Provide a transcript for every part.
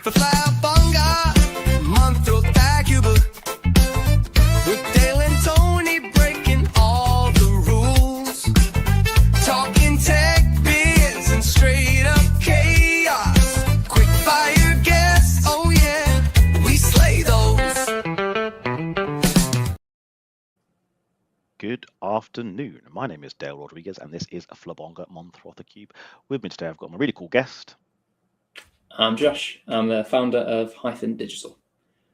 för Flabonga, Monthro Thacuba. With Dale and Tony breaking all the rules. Talking tech, biz, and straight up chaos. Quick fire guests, oh yeah, we slay those. Good afternoon. My name is Dale Rodriguez, and this is Flabonga Monthro Cube. With me today, I've got my really cool guest. I'm Josh. I'm the founder of Hyphen Digital.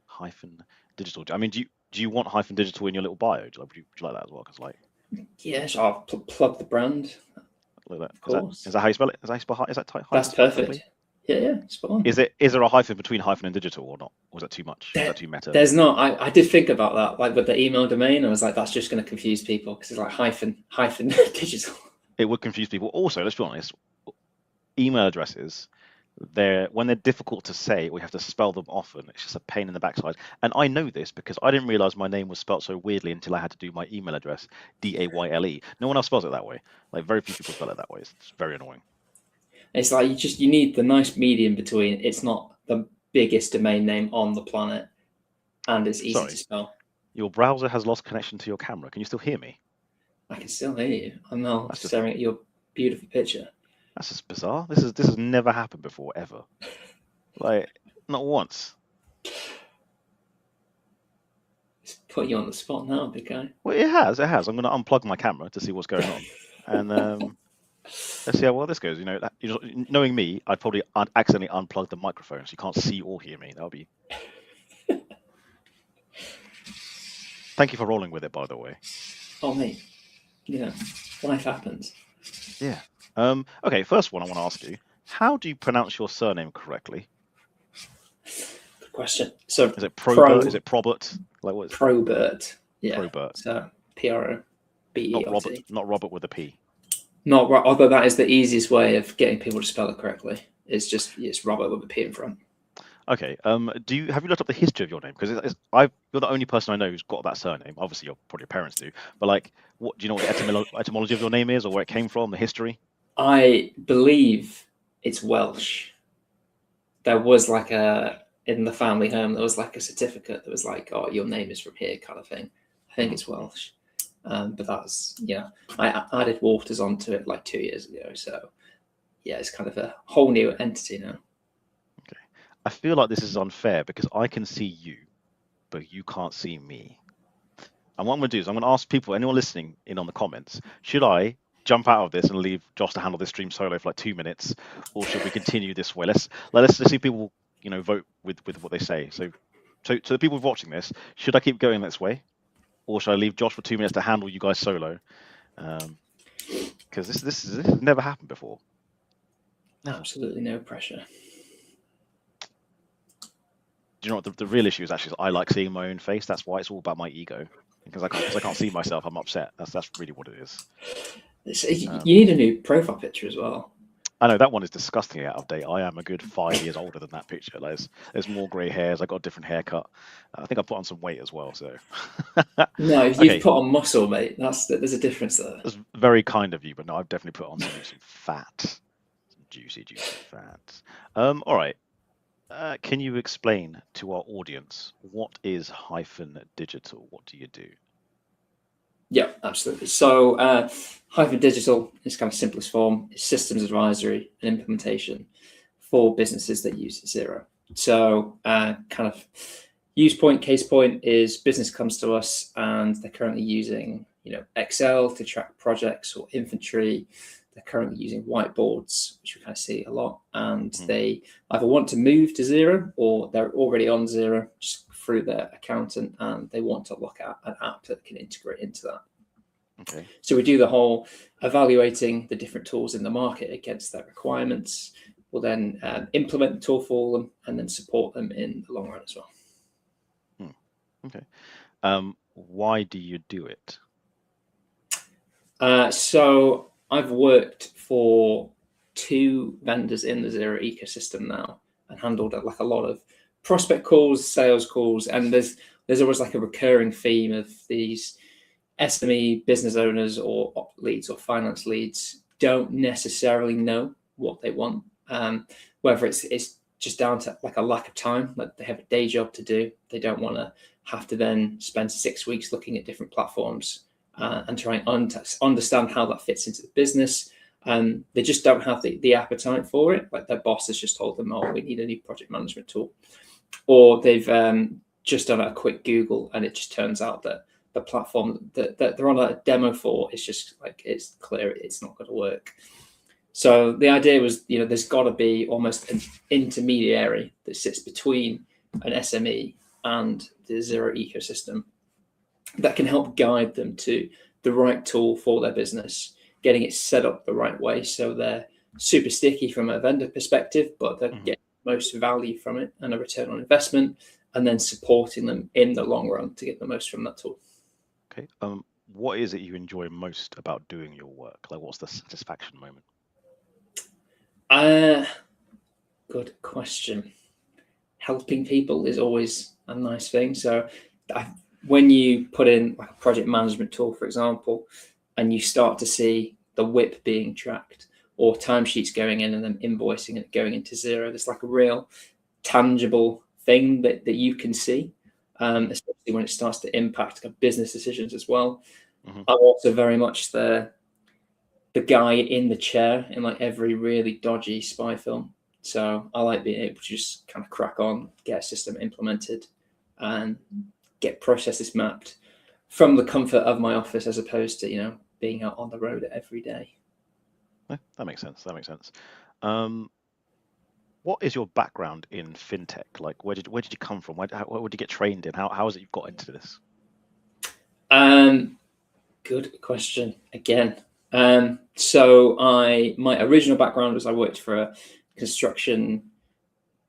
Hyphen Digital. I mean, do you want Hyphen Digital in your little bio? Would you like that as well? Because yes, I'll plug the brand. Look at that. Of course. Is that how you spell it? Is that how you spell? Is that type? That's perfect. Yeah, spot on. Is there a hyphen between hyphen and digital or not? Or is that too much? Is that too meta? There's not. I did think about that, like with the email domain. I was like, that's just going to confuse people because it's like hyphen digital. It would confuse people. Also, let's be honest. Email addresses, when they're difficult to say, we have to spell them often. It's just a pain in the backside. And I know this because I didn't realize my name was spelled so weirdly until I had to do my email address, Dayle. No one else spells it that way. Like very few people spell it that way. It's very annoying. It's like you need the nice medium between. It's not the biggest domain name on the planet, and it's easy to spell. Your browser has lost connection to your camera. Can you still hear me? I can still hear you. I'm now staring at your beautiful picture. That's just bizarre. This has never happened before, ever. Like, not once. It's put you on the spot now, big guy. Well, it has. I'm going to unplug my camera to see what's going on, and let's see how well this goes. Knowing me, I'd probably accidentally unplug the microphone so you can't see or hear me. That would be. Thank you for rolling with it, by the way. Oh, mate. Life happens. Yeah. Okay, first one I want to ask you. How do you pronounce your surname correctly? Good question. So is it Probert? Is it Probert? Like what is it? Probert. Yeah. Probert. So Probert. Not Robert with a P. Not right, although that is the easiest way of getting people to spell it correctly. It's Robert with a P in front. Okay. Have you looked up the history of your name? Because you're the only person I know who's got that surname. Obviously, probably your parents do. But like, do you know what the etymology of your name is, or where it came from, the history? I believe it's Welsh. There was in the family home, there was like a certificate that was like, oh, your name is from here kind of thing. I think it's Welsh. But that's, I added Waters onto it like 2 years ago. So yeah, it's kind of a whole new entity now. Okay. I feel like this is unfair because I can see you, but you can't see me. And what I'm going to do is I'm going to ask people, anyone listening in on the comments, should I jump out of this and leave Josh to handle this stream solo for like 2 minutes, or should we continue this way? Let's see people, vote with what they say. So the people watching this, should I keep going this way, or should I leave Josh for 2 minutes to handle you guys solo? Because this has never happened before. Absolutely no pressure. Do you know what the real issue is? Actually, I like seeing my own face. That's why it's all about my ego. Because I can't see myself, I'm upset. That's really what it is. You need a new profile picture as well. I know that one is disgustingly out of date. I am a good 5 years older than that picture. There's more grey hairs. I got a different haircut. I think I put on some weight as well. So no, you've put on muscle, mate. There's a difference there. That's very kind of you, but no, I've definitely put on some fat, some juicy fat. All right. Can you explain to our audience what is Hyphen Digital? What do you do? Yeah, absolutely. So Hyphen Digital is kind of simplest form. It's systems advisory and implementation for businesses that use Xero. So kind of use point, case point is business comes to us and they're currently using Excel to track projects or inventory. They're currently using whiteboards, which we kind of see a lot. And they either want to move to Xero or they're already on Xero just through their accountant, and they want to look at an app that can integrate into that. Okay. So we do the whole evaluating the different tools in the market against their requirements. We'll then implement the tool for them and then support them in the long run as well. Okay. Why do you do it? So I've worked for 2 vendors in the Xero ecosystem now and handled a lot of prospect calls, sales calls, and there's always like a recurring theme of these SME business owners or op leads or finance leads don't necessarily know what they want, whether it's just down to like a lack of time. Like they have a day job to do. They don't want to have to then spend 6 weeks looking at different platforms and try and understand how that fits into the business. They just don't have the appetite for it. Like their boss has just told them, oh, we need a new project management tool. Or they've just done a quick Google, and it just turns out that the platform that they're on a demo for is just like, it's clear it's not going to work. So the idea was, there's got to be almost an intermediary that sits between an SME and the Xero ecosystem that can help guide them to the right tool for their business, getting it set up the right way so they're super sticky from a vendor perspective, but they're getting most value from it and a return on investment, and then supporting them in the long run to get the most from that tool. Okay. What is it you enjoy most about doing your work? Like, what's the satisfaction moment? Good question. Helping people is always a nice thing. So when you put in like a project management tool, for example, and you start to see the WIP being tracked or timesheets going in and then invoicing and going into Xero, there's like a real tangible thing that you can see, especially when it starts to impact business decisions as well. I'm also very much the guy in the chair in like every really dodgy spy film. So I like being able to just kind of crack on, get a system implemented, and get processes mapped from the comfort of my office, as opposed to being out on the road every day. That makes sense. What is your background in fintech? Like, where did you come from? What did you get trained in? How is it you've got into this? Good question again. So my original background was I worked for a construction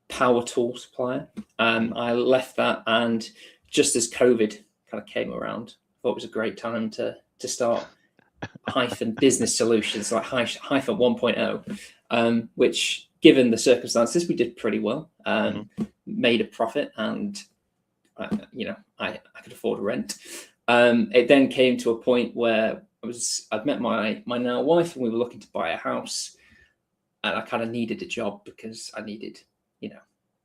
power tool supplier. I left that, and just as COVID kind of came around, I thought it was a great time to start hyphen business solutions, like hyphen 1.0, which, given the circumstances, we did pretty well. Made a profit, and I could afford rent. It then came to a point where I'd met my now wife, and we were looking to buy a house, and I kind of needed a job because I needed,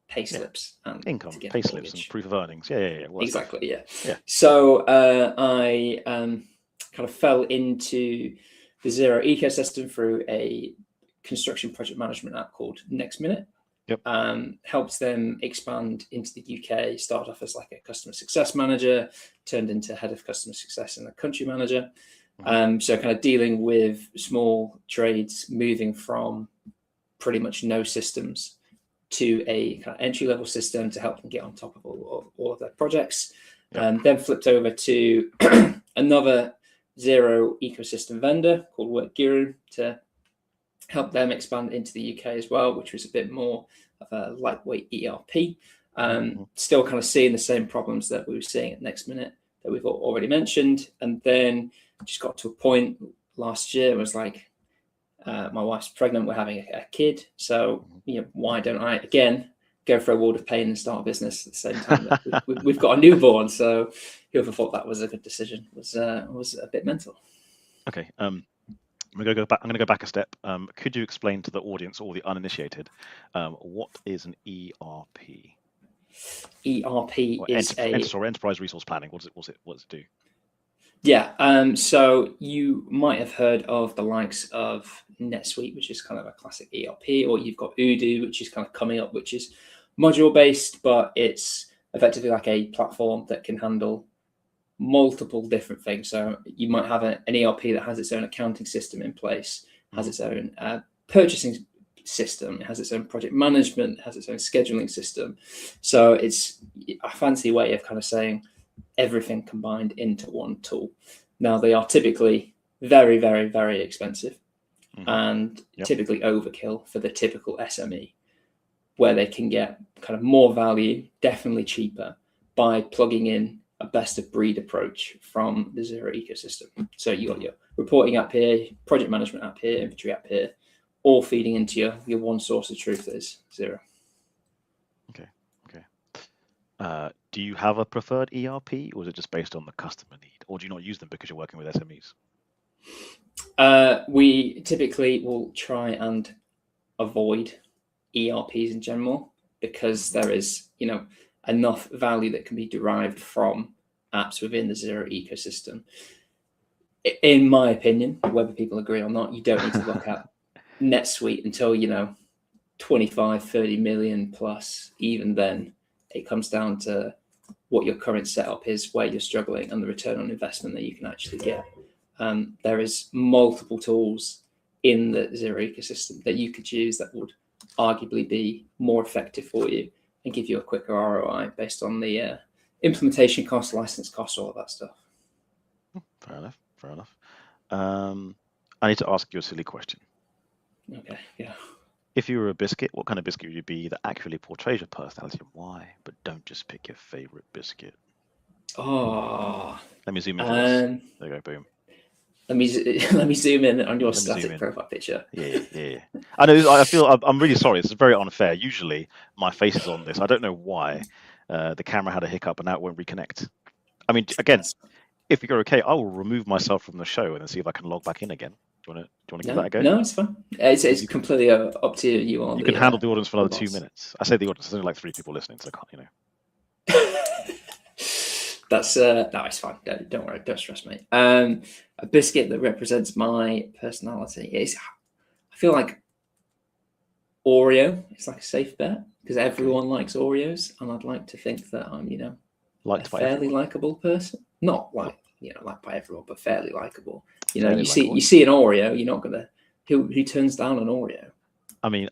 pay slips and income, pay slips, and proof of earnings. Yeah. Well, exactly. Yeah. So I kind of fell into the Xero ecosystem through a construction project management app called Next Minute. Yep. Helps them expand into the UK. Started off as like a customer success manager, turned into head of customer success and a country manager. So kind of dealing with small trades, moving from pretty much no systems to a kind of entry-level system to help them get on top of all of their projects. Yep. Then flipped over to another Xero ecosystem vendor called Xero to help them expand into the UK as well, which was a bit more of a lightweight ERP. Still kind of seeing the same problems that we were seeing at Next Minute that we've already mentioned. And then just got to a point last year, it was like, my wife's pregnant, we're having a kid. So, why don't I, again, go for a world of pain and start a business at the same time that we've got a newborn? So whoever thought that was a good decision was a bit mental. Okay. I'm going to go back a step. Could you explain to the audience or the uninitiated what is an ERP? ERP is enterprise resource planning. What does it do? Yeah. So you might have heard of the likes of NetSuite, which is kind of a classic ERP, or you've got Odoo, which is kind of coming up, which is module based, but it's effectively like a platform that can handle multiple different things. So you might have an ERP that has its own accounting system in place, has its own purchasing system, it has its own project management, has its own scheduling system. So it's a fancy way of kind of saying everything combined into one tool. Now, they are typically very, very, very expensive and typically overkill for the typical SME, where they can get kind of more value, definitely cheaper, by plugging in a best of breed approach from the Xero ecosystem. So you got your reporting app here, project management app here, inventory app here, all feeding into your one source of truth that is Xero. Okay. Do you have a preferred ERP, or is it just based on the customer need, or do you not use them because you're working with SMEs? We typically will try and avoid ERPs in general. because there is, enough value that can be derived from apps within the Xero ecosystem. In my opinion, whether people agree or not, you don't need to look at NetSuite until 25, 30 million plus. Even then, it comes down to what your current setup is, where you're struggling, and the return on investment that you can actually get. There is multiple tools in the Xero ecosystem that you could use that would arguably be more effective for you and give you a quicker ROI based on the implementation cost, license cost, all of that stuff. Fair enough. Fair enough. I need to ask you a silly question. Okay, yeah. If you were a biscuit, what kind of biscuit would you be that actually portrays your personality and why? But don't just pick your favorite biscuit. Oh. Let me zoom in for this. There you go, boom. Let me zoom in on your static profile picture. Yeah. I know. I feel I'm really sorry. This is very unfair. Usually my face is on this. I don't know why. The camera had a hiccup and now it won't reconnect. I mean, again, if you're okay, I will remove myself from the show and then see if I can log back in again. Do you want to give that a go? No, it's fine. It's completely up to you. You can handle the audience for another 2 minutes. I say the audience. There's only like 3 people listening, so I can't. That's no, it's fine. Don't worry. Don't stress, mate. A biscuit that represents my personality is, I feel like Oreo. It's like a safe bet because everyone likes Oreos, and I'd like to think that I'm, a fairly likable person. Not like like by everyone, but fairly likable. You see an Oreo, you're not gonna. Who turns down an Oreo? I mean,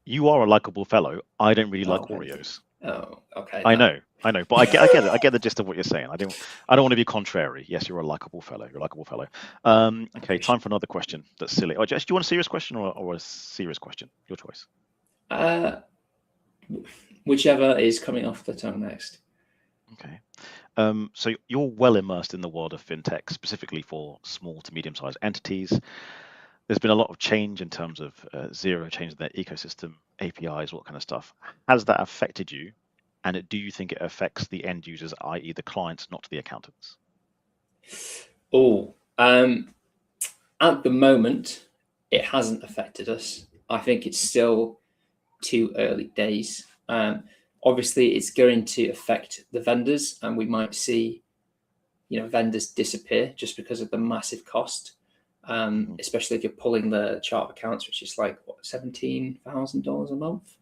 you are a likable fellow. I don't really like Oreos. Oh, okay. I know, but I get it. I get the gist of what you're saying. I don't want to be contrary. Yes, you're a likable fellow. Okay, time for another question. That's silly. Oh, Jess, do you want a serious question or a serious question? Your choice. Whichever is coming off the tongue next. Okay. So you're well immersed in the world of fintech, specifically for small to medium-sized entities. There's been a lot of change in terms of Xero changing their ecosystem, APIs, what kind of stuff. Has that affected you? And do you think it affects the end users, i.e. the clients, not the accountants? At the moment, it hasn't affected us. I think it's still too early days. Obviously, it's going to affect the vendors, and we might see, vendors disappear just because of the massive cost. Especially if you're pulling the chart of accounts, which is like $17,000 a month,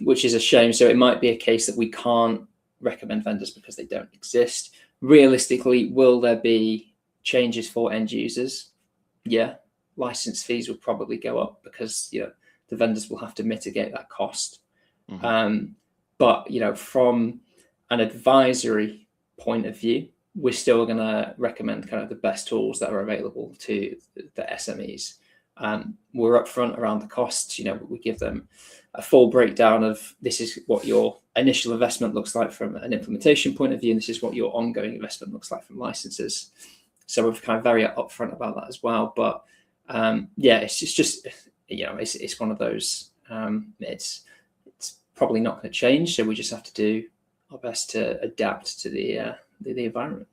which is a shame. So it might be a case that we can't recommend vendors because they don't exist. Realistically, will there be changes for end users? Yeah, license fees will probably go up because the vendors will have to mitigate that cost. But from an advisory point of view, we're still going to recommend kind of the best tools that are available to the SMEs. We're upfront around the costs. We give them a full breakdown of this is what your initial investment looks like from an implementation point of view, and this is what your ongoing investment looks like from licenses. So we're kind of very upfront about that as well. But it's just it's one of those. It's probably not going to change, so we just have to do our best to adapt to the environment.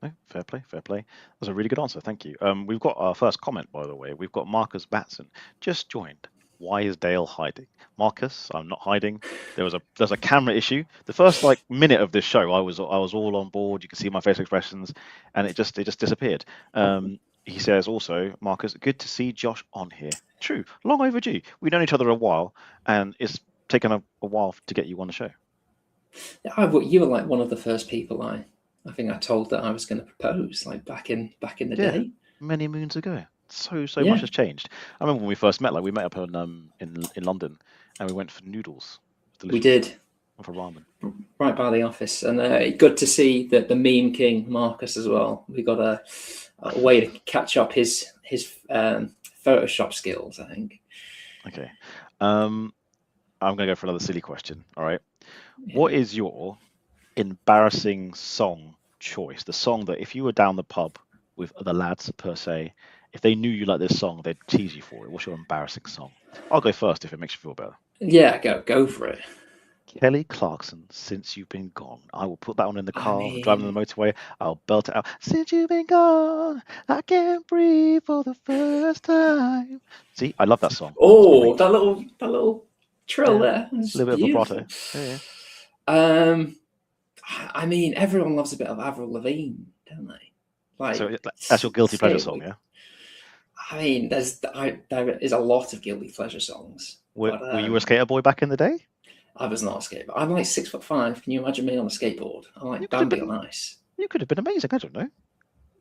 No, fair play. That's a really good answer. Thank you. We've got our first comment, by the way. We've got Marcus Batson just joined. Why is Dale hiding? Marcus, I'm not hiding. There's a camera issue. The first minute of this show, I was all on board. You can see my face expressions, and it just disappeared. He says also, Marcus, good to see Josh on here. True, long overdue. We've known each other a while, and it's taken a while to get you on the show. Yeah, you were like one of the first people I think I told that I was going to propose, like back in the day. Many moons ago. So much has changed. I remember when we first met. We met up in London, and we went for noodles. We did. For ramen. Right by the office, and good to see that the meme king Marcus as well. We got a way to catch up his Photoshop skills, I think. Okay. I'm going to go for another silly question. All right. Yeah. What is your embarrassing song choice? The song that if you were down the pub with the lads per se, if they knew you like this song, they'd tease you for it. What's your embarrassing song? I'll go first if it makes you feel better. Yeah, go for it. Kelly Clarkson, Since You've Been Gone. I will put that one in the car, driving on the motorway. I'll belt it out. Since you've been gone, I can't breathe for the first time. See, I love that song. Oh, that little trill Yeah. there. It's A little bit of beautiful. vibrato. Yeah. I mean, everyone loves a bit of Avril Lavigne, don't they? Like, So that's your guilty pleasure song, yeah? I mean, there is a lot of guilty pleasure songs. Were But, you a skater boy back in the day? I was not a skateboarder. I'm like 6'5". Can you imagine me on a skateboard? I'm like Bambi on ice. You could have been amazing. I don't know.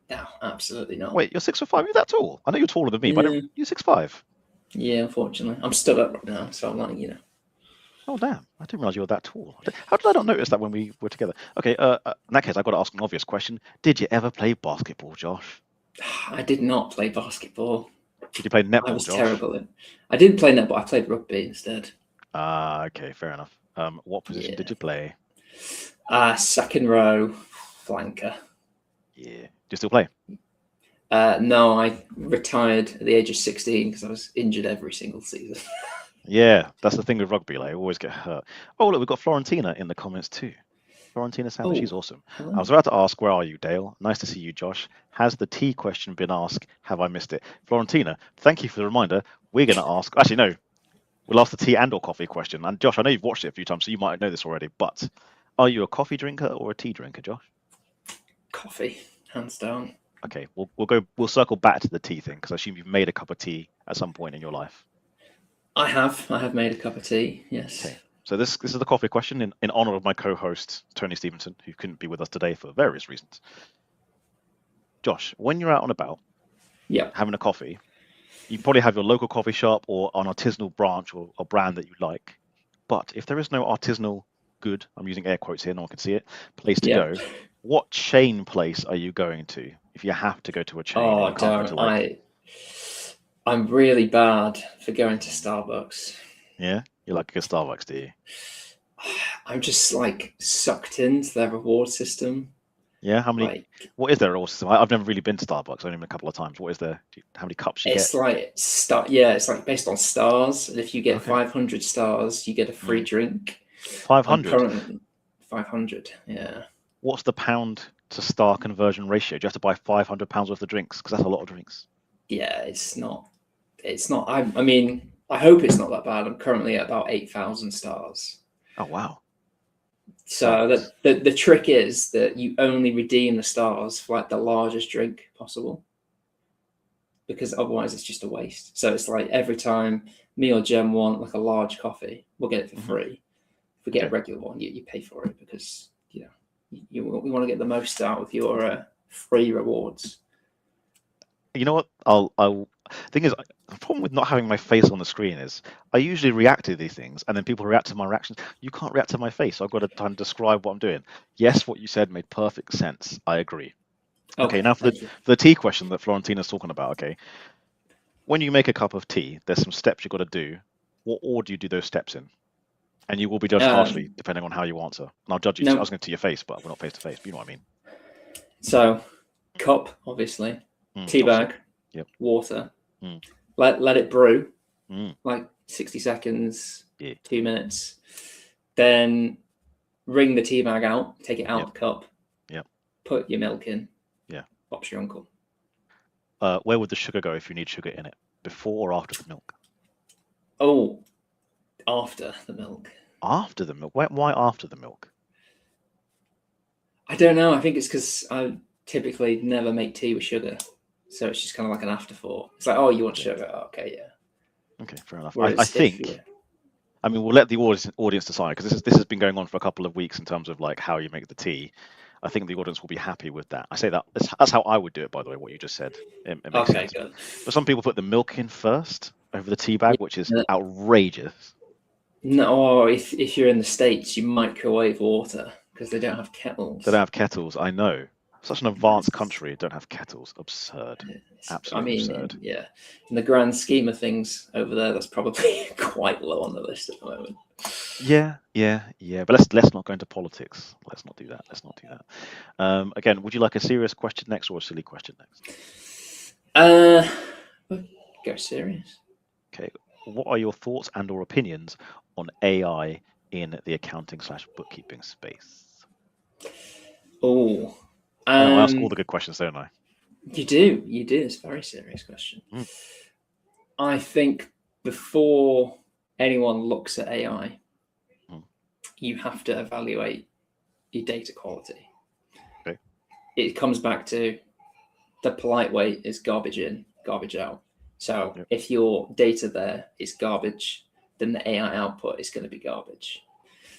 No, absolutely not. Wait, you're 6'5". You're that tall? I know you're taller than me, but you're 6'5". Yeah, unfortunately, I'm stood up right now, so I'm like, you know. Oh damn! I didn't realize you were that tall. How did I not notice that when we were together? Okay, in that case, I've got to ask an obvious question. Did you ever play basketball, Josh? I did not play basketball. Did you play netball, I was Josh? terrible at. I didn't play netball. I played rugby instead. Okay, fair enough. What position did you play? Second row flanker. Yeah. Do you still play? No, I retired at the age of 16 because I was injured every single season. Yeah, that's the thing with rugby. Like, I always get hurt. Oh, look, we've got Florentina in the comments too. Florentina Sanders, she's awesome. Hello. I was about to ask, where are you, Dale? Nice to see you, Josh. Has the tea question been asked? Have I missed it? Florentina, thank you for the reminder. We're going to ask, actually, no, we'll ask the tea and or coffee question. And Josh, I know you've watched it a few times, so you might know this already, but are you a coffee drinker or a tea drinker, Josh? Coffee, hands down. Okay, we'll circle back to the tea thing, because I assume you've made a cup of tea at some point in your life. I have made a cup of tea, yes. Okay. So this is the coffee question in honor of my co-host, Tony Stevenson, who couldn't be with us today for various reasons. Josh, when you're out and about having a coffee, you probably have your local coffee shop or an artisanal branch or brand that you like. But if there is no artisanal good, I'm using air quotes here, no one can see it, place to go, what chain place are you going to if you have to go to a chain? Oh, don't. I'm really bad for going to Starbucks. Yeah? You like a good Starbucks, do you? I'm just like sucked into their reward system. Yeah, what is their reward system? I've never really been to Starbucks, I've only been a couple of times. What is how many cups you get? It's like based on stars. And if you get 500 stars, you get a free drink. 500? 500, yeah. What's the pound to star conversion ratio? Do you have to buy 500 pounds worth of drinks? Because that's a lot of drinks. Yeah, it's not. I mean, I hope it's not that bad. I'm currently at about 8,000 stars. Oh, wow. So the trick is that you only redeem the stars for like the largest drink possible, because otherwise it's just a waste. So it's like every time me or Jem want like a large coffee, we'll get it for free. If we get a regular one, you pay for it, because we want to get the most out of your free rewards. You know what? I'll thing is, the problem with not having my face on the screen is I usually react to these things, and then people react to my reactions. You can't react to my face, so I've got to try and describe what I'm doing. Yes, what you said made perfect sense. I agree. Okay, now for the tea question that Florentina's talking about. Okay, when you make a cup of tea, there's some steps you've got to do. What order do you do those steps in? And you will be judged harshly depending on how you answer. And I'll judge you. I was going to your face, but we're not face to face. But you know what I mean. So, cup, obviously, tea bag, water. Let it brew, like 60 seconds, 2 minutes. Then wring the tea bag out, take it out of the cup. Put your milk in. Bob's your uncle. Where would the sugar go if you need sugar in it? Before or after the milk? Oh, after the milk. After the milk? Why after the milk? I don't know. I think it's because I typically never make tea with sugar. So it's just kind of like an afterthought. It's like, oh, you want sugar? Oh, okay, yeah. Okay, fair enough. I think. I mean, we'll let the audience decide, because this has been going on for a couple of weeks in terms of like how you make the tea. I think the audience will be happy with that. I say that's how I would do it, by the way. What you just said. It makes sense. Good. But some people put the milk in first over the tea bag, which is outrageous. No, if you're in the States, you microwave water because they don't have kettles. They don't have kettles. I know. Such an advanced country, don't have kettles. Absurd. Absolutely absurd. Yeah. In the grand scheme of things over there, that's probably quite low on the list at the moment. Yeah. But let's not go into politics. Let's not do that. Again, would you like a serious question next or a silly question next? Go serious. Okay. What are your thoughts and or opinions on AI in the accounting/bookkeeping space? Oh. I ask all the good questions, don't I? You do. It's a very serious question. I think before anyone looks at AI, Hmm. you have to evaluate your data quality. Okay. It comes back to the polite way is garbage in, garbage out. So Yep. if your data there is garbage, then the AI output is going to be garbage.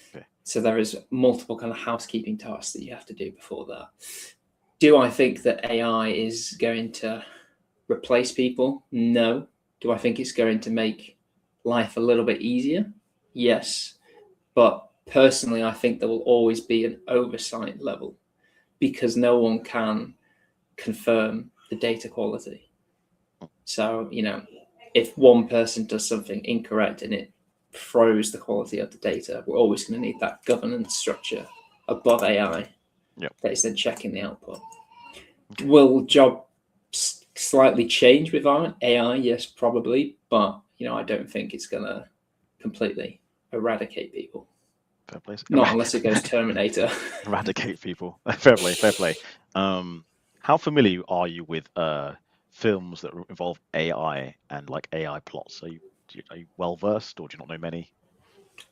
Okay. So there is multiple kind of housekeeping tasks that you have to do before that. Do I think that AI is going to replace people? No. Do I think it's going to make life a little bit easier? Yes. But personally, I think there will always be an oversight level because no one can confirm the data quality. So, if one person does something incorrect and it throws the quality of the data, we're always going to need that governance structure above AI that is then checking the output. Okay. Will jobs slightly change with AI? Yes, probably. But, I don't think it's going to completely eradicate people. Fair play. Not unless it goes Terminator. Eradicate people. Fair play, fair play. How familiar are you with films that involve AI and like AI plots? Are you well versed, or do you not know many?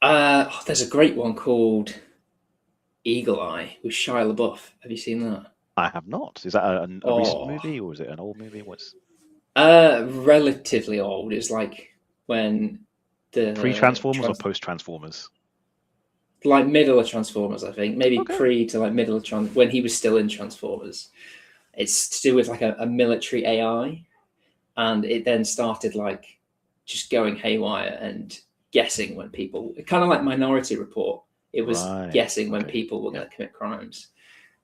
There's a great one called Eagle Eye with Shia LaBeouf. Have you seen that? I have not. Is that a recent movie, or is it an old movie? What's relatively old. It's like when the pre-Transformers or post-Transformers? Like middle of Transformers, I think. Maybe Okay. pre to like middle of when he was still in Transformers. It's to do with like a military AI, and it then started like just going haywire and guessing when people, kind of like Minority Report. It was guessing when people were going to commit crimes.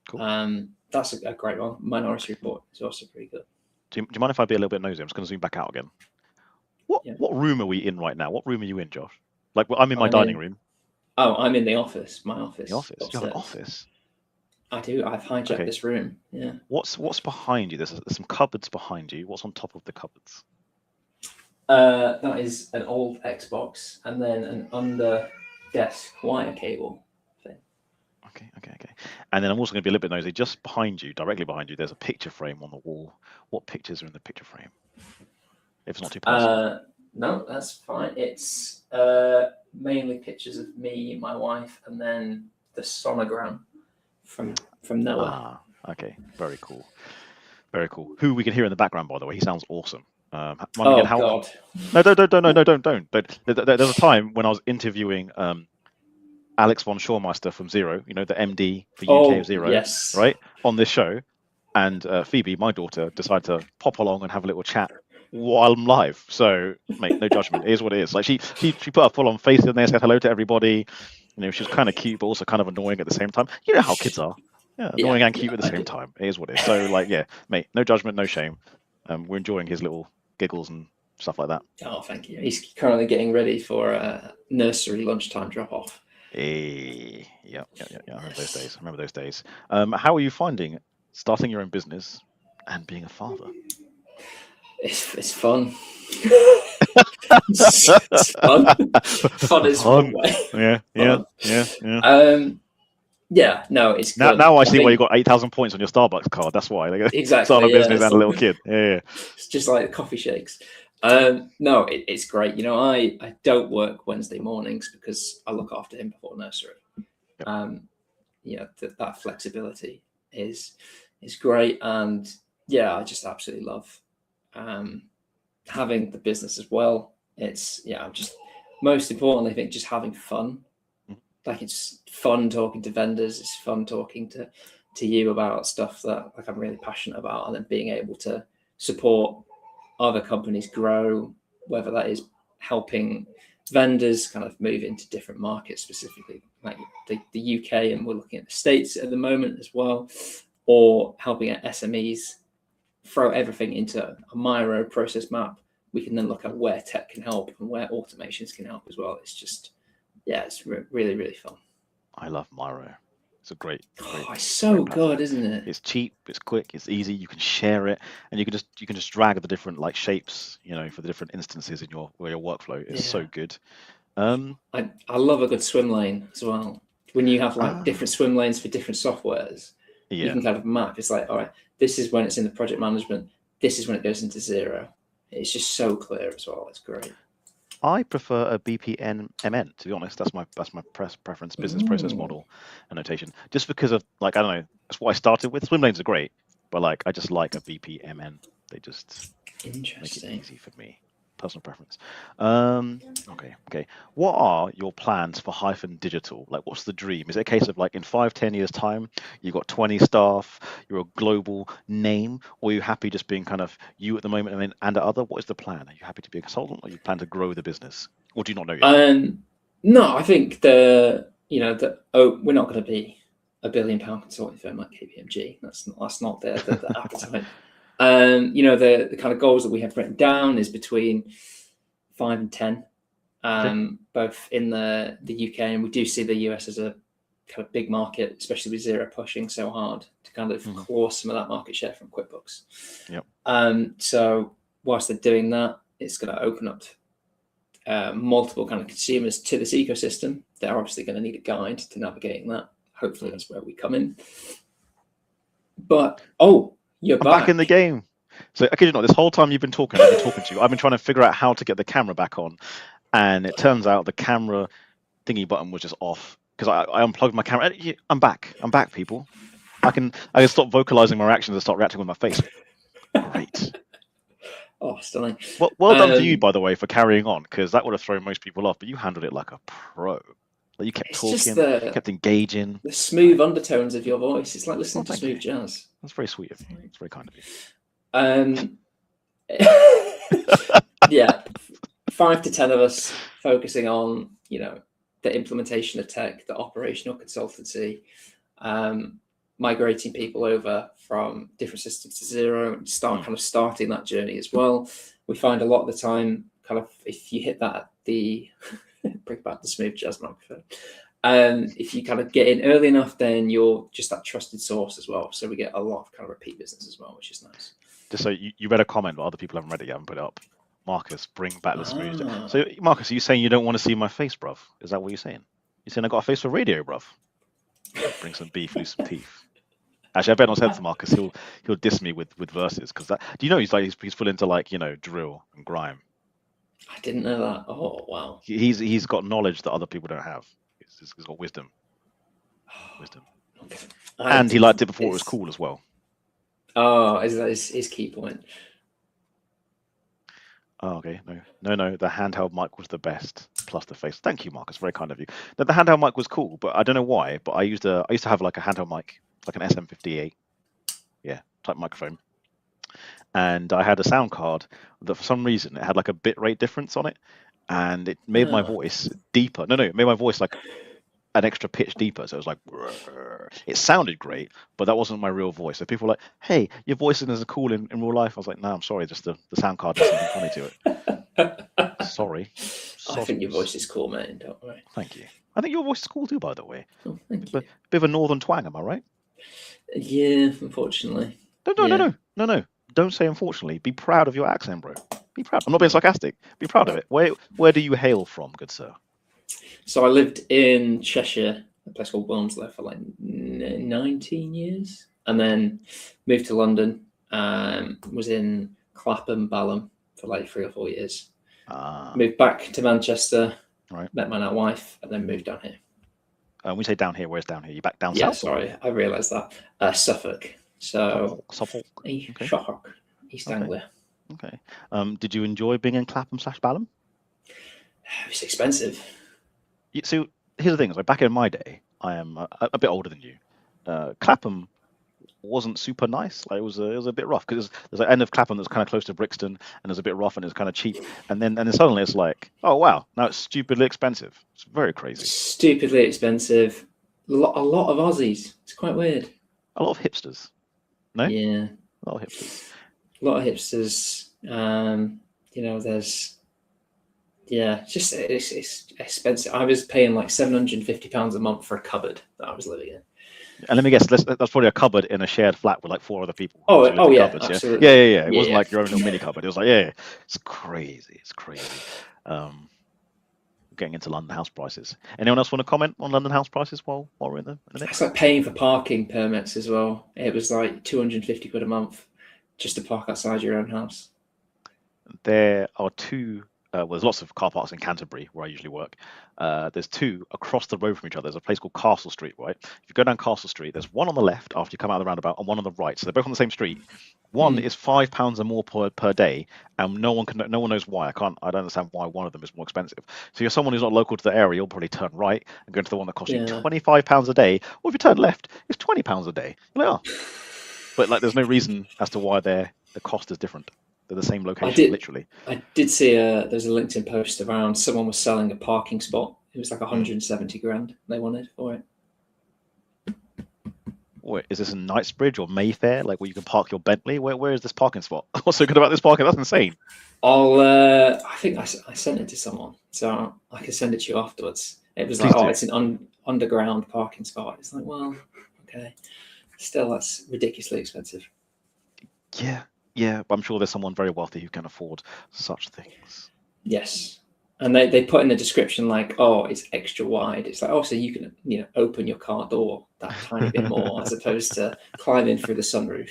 Cool. That's a great one. Minority Report is also pretty good. Do you mind if I be a little bit nosy? I'm just going to zoom back out again. What room are we in right now? What room are you in, Josh? Like, I'm in my dining room. Oh, I'm in the office. My office. The office. You have an office? I do. I've hijacked this room. Yeah. What's behind you? There's some cupboards behind you. What's on top of the cupboards? That is an old Xbox and then an under desk wire cable thing. Okay. And then I'm also going to be a little bit nosy. Just behind you, directly behind you, there's a picture frame on the wall. What pictures are in the picture frame? If it's not too personal. No, that's fine. It's mainly pictures of me, my wife, and then the sonogram from Noah. Okay. Very cool. Very cool. Who we can hear in the background, by the way. He sounds awesome. God. No, don't. But there was a time when I was interviewing Alex von Schormeister from Xero, the MD for UK of Xero, yes. right, on this show. And Phoebe, my daughter, decided to pop along and have a little chat while I'm live. So, mate, no judgment. It is what it is. Like she put a full-on face in there, said hello to everybody. She was kind of cute, but also kind of annoying at the same time. You know how kids are. Yeah, annoying and cute at the same time. It is what it is. So, like, yeah, mate, no judgment, no shame. We're enjoying his little giggles and stuff like that. Oh, thank you. He's currently getting ready for a nursery lunchtime drop-off. Yeah. I remember those days. How are you finding starting your own business and being a father? It's fun. It's fun. Fun is one way. Yeah. No, it's good. Now I see why you got 8,000 points on your Starbucks card. That's why. Exactly. Start a business and a little kid. Yeah. It's just like coffee shakes. No, it's great. I don't work Wednesday mornings because I look after him before nursery. That flexibility is great, and I just absolutely love having the business as well. I'm just most importantly, I think just having fun. Like it's fun talking to vendors. It's fun talking to you about stuff that like I'm really passionate about, and then being able to support other companies grow, whether that is helping vendors kind of move into different markets, specifically like the UK, and we're looking at the States at the moment as well, or helping SMEs throw everything into a Miro process map. We can then look at where tech can help and where automations can help as well. It's just, it's really, really fun. I love Miro. It's a great it's so good, isn't it? It's cheap, it's quick, it's easy. You can share it, and you can just drag the different like shapes, for the different instances in your workflow. It's so good. I love a good swim lane as well. When you have like different swim lanes for different softwares, you can kind of map. It's like, all right, this is when it's in the project management. This is when it goes into Xero. It's just so clear as well. It's great. I prefer a BPMN, to be honest. That's my preference, business process Ooh. model annotation. Just because of, like, I don't know, that's what I started with. Swim lanes are great, but like I just like a BPMN. They just make it Interesting. easy for me. Personal preference. Okay. What are your plans for Hyphen Digital? Like, what's the dream? Is it a case of like in 5-10 years time, you've got 20 staff, you're a global name, or are you happy just being kind of you at the moment and at other? What is the plan? Are you happy to be a consultant, or you plan to grow the business, or do you not know yet? No, I think we're not going to be a £1 billion consulting firm like KPMG. That's not the appetite. The kind of goals that we have written down is between 5 and 10, both in the UK, and we do see the US as a kind of big market, especially with Xero pushing so hard to kind of claw some of that market share from QuickBooks. Yep. So whilst they're doing that, it's going to open up multiple kind of consumers to this ecosystem. They're obviously going to need a guide to navigating that. Hopefully that's where we come in. But you're back in the game. So I kid you not, this whole time you've been talking, I've been talking to you. I've been trying to figure out how to get the camera back on, and it turns out the camera thingy button was just off because I unplugged my camera. I'm back, people. I can stop vocalizing my reactions and start reacting with my face. Great. Oh, stunning. Well done to you, by the way, for carrying on, because that would have thrown most people off, but you handled it like a pro. Like, you kept talking, kept engaging. The smooth undertones of your voice. It's like listening to smooth jazz. That's very sweet of you. It's very kind of you. Yeah, 5 to 10 of us focusing on, the implementation of tech, the operational consultancy, migrating people over from different systems to Xero and kind of starting that journey as well. We find a lot of the time, kind of, if you hit that, bring back the smooth jazz microphone. If you kind of get in early enough, then you're just that trusted source as well. So we get a lot of kind of repeat business as well, which is nice. Just so you read a comment, but other people haven't read it yet and put it up. Marcus, bring back the smooth jazz. So Marcus, are you saying you don't want to see my face, bruv? Is that what you're saying? You're saying I got a face for radio, bruv? Bring some beef, lose some teeth. Actually, I bet not said to Marcus, he'll diss me with verses, because that. Do you know he's full into, like, drill and grime. I didn't know that. Oh wow. He's got knowledge that other people don't have. He's got wisdom. Okay. And he liked it before it was cool as well. Oh, is that his key point? Oh, okay. No. The handheld mic was the best, plus the face. Thank you, Marcus. Very kind of you. The handheld mic was cool, but I don't know why. But I used to have like a handheld mic, like an SM58, type microphone, and I had a sound card that for some reason it had like a bit rate difference on it, and it made my voice deeper. No, it made my voice like an extra pitch deeper. So it was like, it sounded great, but that wasn't my real voice. So people were like, hey, your voice isn't as cool in real life. I was like, no, I'm sorry, just the sound card does something funny to it. Sorry. I think your voice is cool, man. Don't worry. Thank you. I think your voice is cool too, by the way. Oh, thank you. Bit of a northern twang, am I right? Yeah, unfortunately. No. Don't say unfortunately. Be proud of your accent, bro. Be proud. I'm not being sarcastic. Be proud of it. Where do you hail from, good sir? So I lived in Cheshire, a place called Wilmslow, for like 19 years, and then moved to London. Was in Clapham, Balham for like 3 or 4 years. Moved back to Manchester. Right. Met my now wife, and then moved down here. When we say down here, where's down here? You back down south? Yeah, sorry, I realised that. Suffolk. So Suffolk. Okay. Suffolk, East Anglia. Okay. Did you enjoy being in Clapham/Balham? It's expensive. So here's the thing: like back in my day, I am a bit older than you. Clapham wasn't super nice. Like it was a bit rough because there's an end of Clapham that's kind of close to Brixton, and it's a bit rough and it's kind of cheap. And then suddenly it's like, oh wow, now it's stupidly expensive. It's very crazy. Stupidly expensive. A lot of Aussies. It's quite weird. A lot of hipsters. No. Yeah. A lot of hipsters. There's. Yeah, it's expensive. I was paying like £750 a month for a cupboard that I was living in. And let me guess, that's probably a cupboard in a shared flat with like 4 other people. Oh yeah, cupboards, absolutely. Yeah. It wasn't like your own little mini cupboard. It was like, it's crazy. Getting into London house prices. Anyone else want to comment on London house prices while we're in the mix? It's like paying for parking permits as well. It was like £250 a month just to park outside your own house. There are 2 well, there's lots of car parks in Canterbury where I usually work. There's two across the road from each other. There's a place called Castle Street, right? If you go down Castle Street, there's one on the left after you come out of the roundabout, and one on the right. So they're both on the same street. One is £5 or more per day, and no one knows why. I don't understand why one of them is more expensive. So you're someone who's not local to the area, you'll probably turn right and go into the one that costs you £25 a day, or if you turn left, it's £20 a day. You're like, oh. But like, there's no reason as to why the cost is different. They're the same location, literally. I did see there's a LinkedIn post around someone was selling a parking spot. It was like 170 grand they wanted for it. Wait, is this in Knightsbridge or Mayfair, like where you can park your Bentley? Where is this parking spot? What's so good about this parking? That's insane. I think I sent it to someone, so I can send it to you afterwards. It was like, it's an underground parking spot. It's like, well, okay. Still, that's ridiculously expensive. Yeah, but I'm sure there's someone very wealthy who can afford such things. Yes. And they put in the description like, oh, it's extra wide. It's like, oh, so you can open your car door that tiny bit more as opposed to climbing through the sunroof.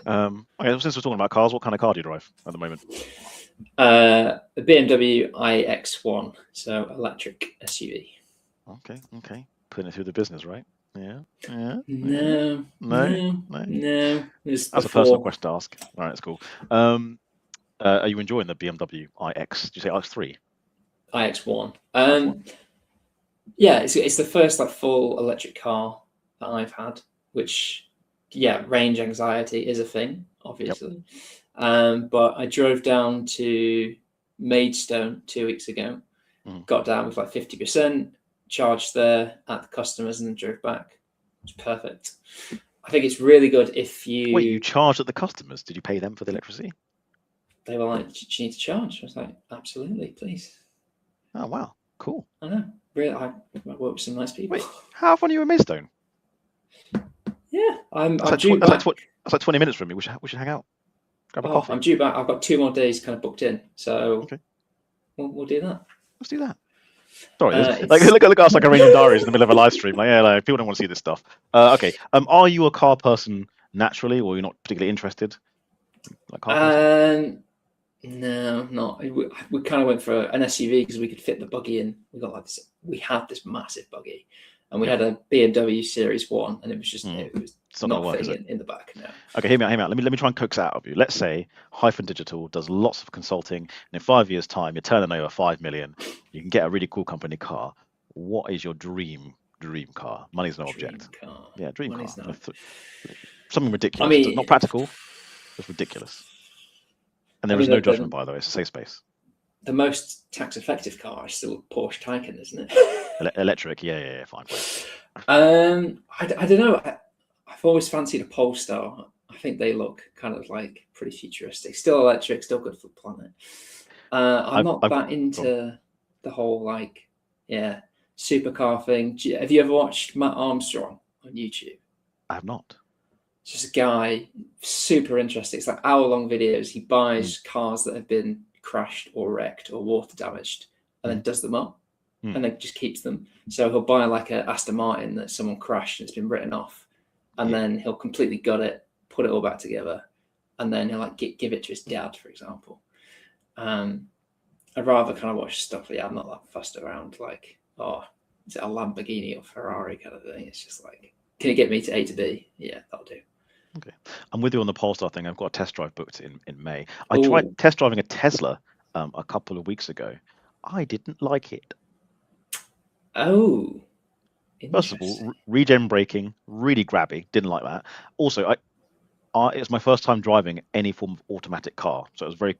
Okay, since we're talking about cars, what kind of car do you drive at the moment? The BMW iX1, so electric SUV. Okay. Putting it through the business, right? Yeah. No. That's a personal question to ask. All right, that's cool. Are you enjoying the BMW iX? Did you say iX3? iX1. Yeah, it's the first like full electric car that I've had, which range anxiety is a thing, obviously. Yep. But I drove down to Maidstone 2 weeks ago, got down with like 50%, charged there at the customers, and then drove back. It's perfect. I think it's really good if you... Wait, you charged at the customers? Did you pay them for the electricity? They were like, do you need to charge? I was like, absolutely, please. Oh, wow. Cool. I know. Really, I work with some nice people. Wait, how often are you in Maidstone? Yeah, I'm that's due back. That's like 20 minutes from me. We should hang out. Grab a coffee. I'm due back. I've got 2 more days kind of booked in. So we'll do that. Let's do that. Sorry, look at us like arranging diaries in the middle of a live stream. Like people don't want to see this stuff. Okay. Are you a car person naturally, or you're not particularly interested? Like car no, not. We kind of went for an SUV because we could fit the buggy in. We had this massive buggy, and we had a BMW Series 1, and it was just it was not fitting in the back. No. Okay, hear me out. Let me try and coax that out of you. Let's say Hyphen Digital does lots of consulting, and in 5 years' time, you're turning over 5 million. You can get a really cool company car. What is your dream car? Money's no object. Yeah, dream car. Something ridiculous. I mean, not practical, just ridiculous. And there is no judgment, by the way. It's a safe space. The most tax-effective car is still a Porsche Taycan, isn't it? Electric, yeah, fine. I don't know. I've always fancied a Polestar. I think they look kind of like pretty futuristic. Still electric, still good for the planet. I'm not that into the whole supercar thing. Have you ever watched Matt Armstrong on YouTube? I have not. It's just a guy, super interesting. It's like hour-long videos. He buys cars that have been crashed or wrecked or water damaged, and then does them up, and then just keeps them. So he'll buy like a Aston Martin that someone crashed and it's been written off, and then he'll completely gut it, put it all back together, and then he'll like give it to his dad, for example. I'd rather kind of watch stuff I'm not that fussed around like, oh, is it a Lamborghini or Ferrari kind of thing? It's just like, can it get me to A to B? Yeah, that'll do. Okay, I'm with you on the Polestar thing. I've got a test drive booked in May. I tried test driving a Tesla a couple of weeks ago. I didn't like it. Oh, first of all, regen braking, really grabby. Didn't like that. Also, it's my first time driving any form of automatic car, so it was very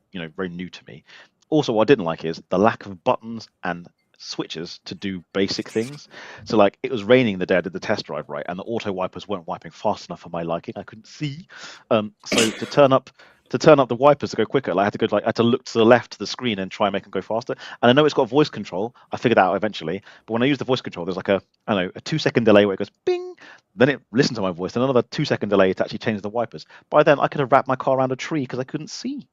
new to me. Also, what I didn't like is the lack of buttons and switches to do basic things. So like it was raining the day I did the test drive, right, and the auto wipers weren't wiping fast enough for my liking. I couldn't see. So to turn up the wipers to go quicker, I had to look to the left to the screen and try and make them go faster. And I know it's got voice control. I figured that out eventually. But when I use the voice control, there's like a 2-second delay where it goes bing, then it listens to my voice, and another 2-second delay to actually change the wipers. By then I could have wrapped my car around a tree because I couldn't see.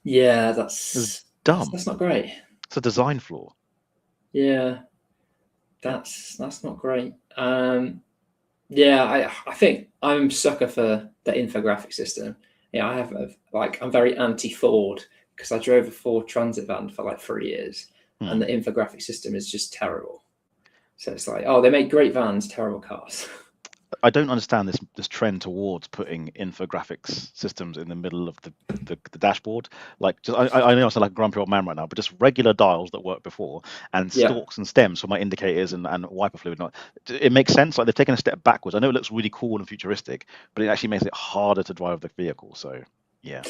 Yeah, that's dumb. That's not great. It's a design flaw. Yeah, that's not great. I think I'm a sucker for the infographic system. Yeah, I'm very anti-Ford because I drove a Ford Transit van for like 3 years, and Hmm. the infographic system is just terrible. So it's like, oh, they make great vans, terrible cars. I don't understand this trend towards putting infographics systems in the middle of the dashboard. Like, just I know I sound like a grumpy old man right now, but just regular dials that worked before, and Yeah. stalks and stems for my indicators and wiper fluid. It makes sense. Like, they've taken a step backwards. I know it looks really cool and futuristic, but it actually makes it harder to drive the vehicle. So yeah,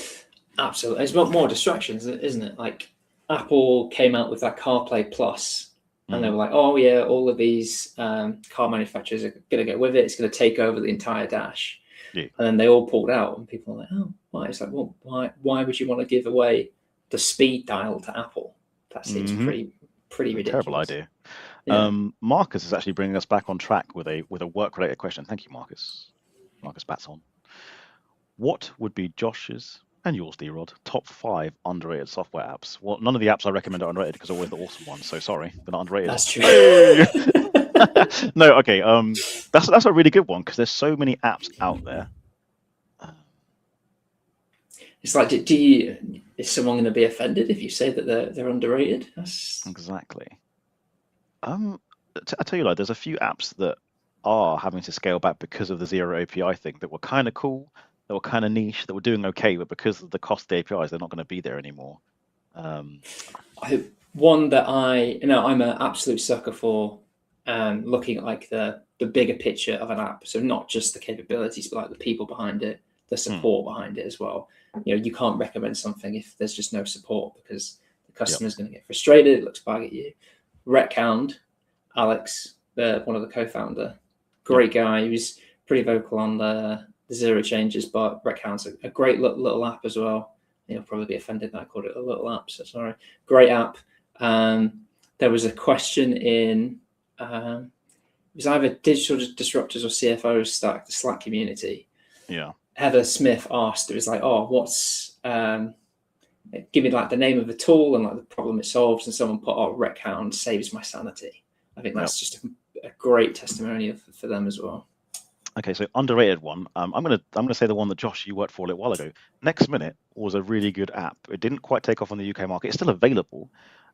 Absolutely. It's more distractions, isn't it? Like Apple came out with that CarPlay Plus, and they were like, oh yeah, all of these car manufacturers are going to get with it. It's going to take over the entire dash. Yeah. And then they all pulled out, and people are like, oh, why? It's like, well, why would you want to give away the speed dial to Apple? That seems pretty ridiculous. Terrible idea. Yeah. Marcus is actually bringing us back on track with a work-related question. Thank you, Marcus. Marcus Batson. What would be Josh's and yours, D-Rod, top 5 underrated software apps? Well, none of the apps I recommend are underrated because they're always the awesome ones. So sorry, they're not underrated. That's true. No, okay. That's a really good one because there's so many apps out there. It's like, is someone going to be offended if you say that they're underrated? Exactly. I tell you, like, there's a few apps that are having to scale back because of the Xero API thing that were kind of cool, that were kind of niche, that were doing okay, but because of the cost of the APIs, they're not going to be there anymore. One that I'm an absolute sucker for, looking at like the bigger picture of an app. So not just the capabilities, but like the people behind it, the support behind it as well. You can't recommend something if there's just no support because the customer's going to get frustrated. It looks bad at you. Recount, Alex, one of the co-founder, great guy who's pretty vocal on the Xero changes, but Recount's a great little app as well. He'll probably be offended that I called it a little app, so sorry. Great app. There was a question in, it was either Digital Disruptors or CFOs Stack, the Slack community. Yeah. Heather Smith asked, it was like, oh, what's, give me like the name of the tool and like the problem it solves. And someone put, oh, Recount saves my sanity. I think that's just a great testimonial for them as well. Okay, so underrated one. I'm gonna say the one that Josh, you worked for a little while ago. Next Minute was a really good app. It didn't quite take off on the UK market. It's still available,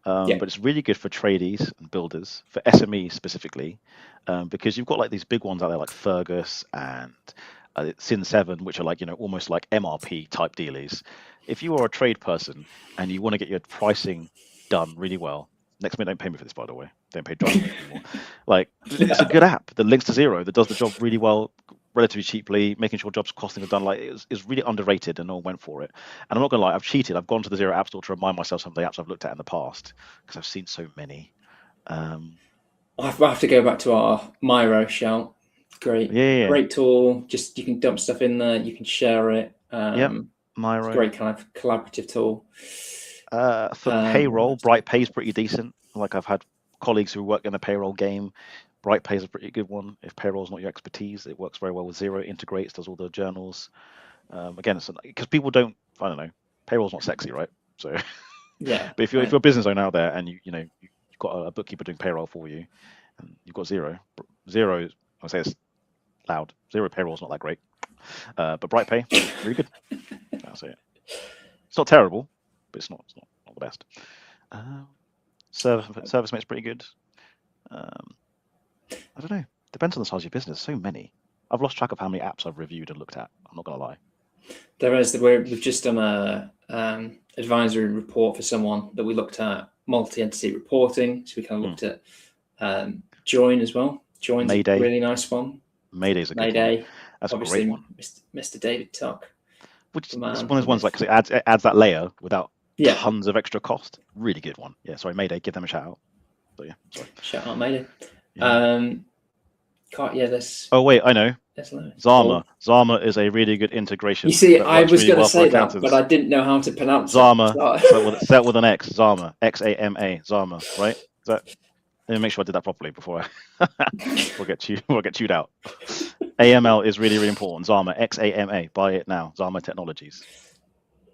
but it's really good for tradies and builders, for SMEs specifically, because you've got like these big ones out there like Fergus and Sin7, which are like almost like MRP type dealies. If you are a trade person and you want to get your pricing done really well, Next Minute don't pay me for this, by the way. Don't pay Josh anymore. Like, it's a good app that links to Xero, that does the job really well, relatively cheaply, making sure jobs costing are done. Like, it's really underrated, and no one went for it. And I'm not gonna lie, I've cheated. I've gone to the Xero App Store to remind myself some of the apps I've looked at in the past because I've seen so many. I have to go back to our Miro shout. Great tool. Just you can dump stuff in there. You can share it. Miro. Great kind of collaborative tool. For payroll, BrightPay is pretty decent. Like, I've had colleagues who work in the payroll game. BrightPay is a pretty good one. If payroll is not your expertise, it works very well with Xero. Integrates, does all the journals. Again, it's because people don't. I don't know. Payroll's not sexy, right? So yeah. But if you're a business owner out there and you've got a bookkeeper doing payroll for you, and you've got Xero, I'll say it's loud. Xero payroll is not that great, but BrightPay, really good. I'll say it. It's not terrible, but it's not the best. ServiceMate's pretty good. I don't know. Depends on the size of your business. So many. I've lost track of how many apps I've reviewed and looked at. I'm not gonna lie. We've just done a advisory report for someone that we looked at multi-entity reporting. So we kind of looked at Join as well. Join's Mayday. a really nice one. Mayday's a good one. That's obviously a great one. Mr. David Tuck. Which is one of those ones, like, 'cause it adds that layer without Yeah. tons of extra cost. Really good one. Yeah, sorry, Mayday, give them a shout out. So yeah, sorry. Shout out Mayday. Yeah. Oh wait, I know. there's loads. Zama. Zama is a really good integration. You see, that I works was really going to well for say that, accountants. but I didn't know how to pronounce Zama. it. Set with an X. Zama. Xama. Zama. Right? Is that? Let me make sure I did that properly before we'll get chewed out. AML is really, really important. Zama. Xama. Buy it now. Zama Technologies.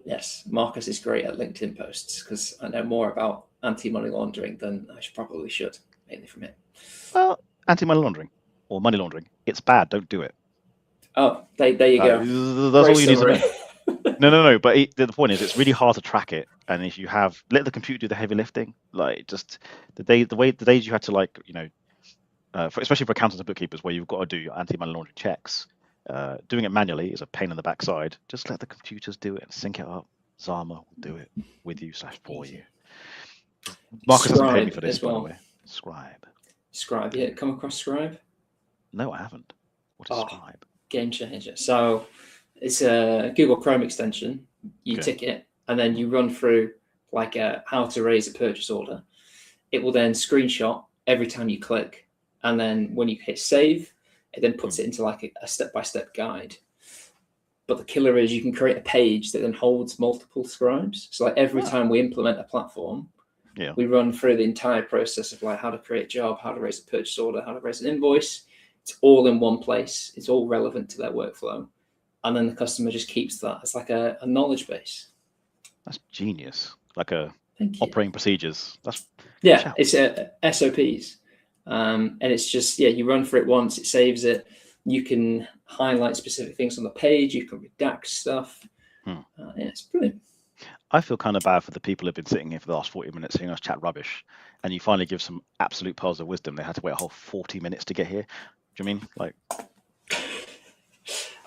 Yes, Marcus is great at LinkedIn posts because I know more about anti-money laundering than I probably should, mainly from it. Well, anti-money laundering or money laundering. It's bad. Don't do it. Oh, there you go. That's all Great you need to summary. know. No. But the point is, it's really hard to track it. And if you let the computer do the heavy lifting, like just the days you had to especially for accountants and bookkeepers, where you've got to do your anti-money laundering checks, doing it manually is a pain in the backside. Just let the computers do it and sync it up. Zama will do it with you / for you. Marcus doesn't pay me for this, by the way. Scribe. Yeah, come across Scribe? No, I haven't. What is Scribe? Game changer. So it's a Google Chrome extension. You tick it, and then you run through like how to raise a purchase order. It will then screenshot every time you click, and then when you hit save, it then puts it into like a step-by-step guide. But the killer is you can create a page that then holds multiple scribes. So like every time we implement a platform, we run through the entire process of like how to create a job, how to raise a purchase order, how to raise an invoice. It's all in one place. It's all relevant to their workflow. And then the customer just keeps that as like a knowledge base. That's genius. Like operating procedures. It's SOPs. And it's just, you run through it once, it saves it. You can highlight specific things on the page. You can redact stuff. It's brilliant. I feel kind of bad for the people who've been sitting here for the last 40 minutes hearing us chat rubbish, and you finally give some absolute pearls of wisdom. They had to wait a whole 40 minutes to get here. Do you mean like?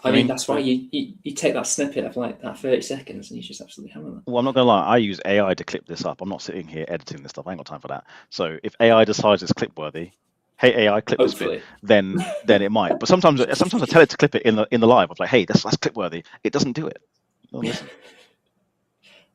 I mean, that's why you take that snippet of like that 30 seconds and you just absolutely hammer that. Well, I'm not gonna lie. I use AI to clip this up. I'm not sitting here editing this stuff. I ain't got time for that. So if AI decides it's clip worthy, hey AI, clip this bit, then it might. But sometimes I tell it to clip it in the live. I'm like, hey, that's clip worthy. It doesn't do it. Listen.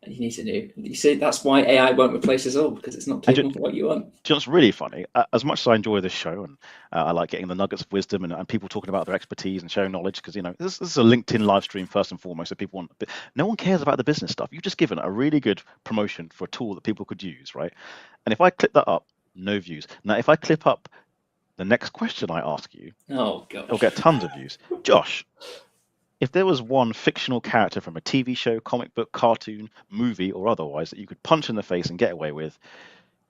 You need to do. You see, that's why AI won't replace us all, because it's not taking what you want. Do you know what's really funny? As much as I enjoy this show and I like getting the nuggets of wisdom and people talking about their expertise and sharing knowledge, because this is a LinkedIn live stream first and foremost, so people want. But no one cares about the business stuff. You've just given a really good promotion for a tool that people could use, right? And if I clip that up, no views. Now, if I clip up the next question I ask you, oh god, it'll get tons of views. Josh, if there was one fictional character from a TV show, comic book, cartoon, movie, or otherwise that you could punch in the face and get away with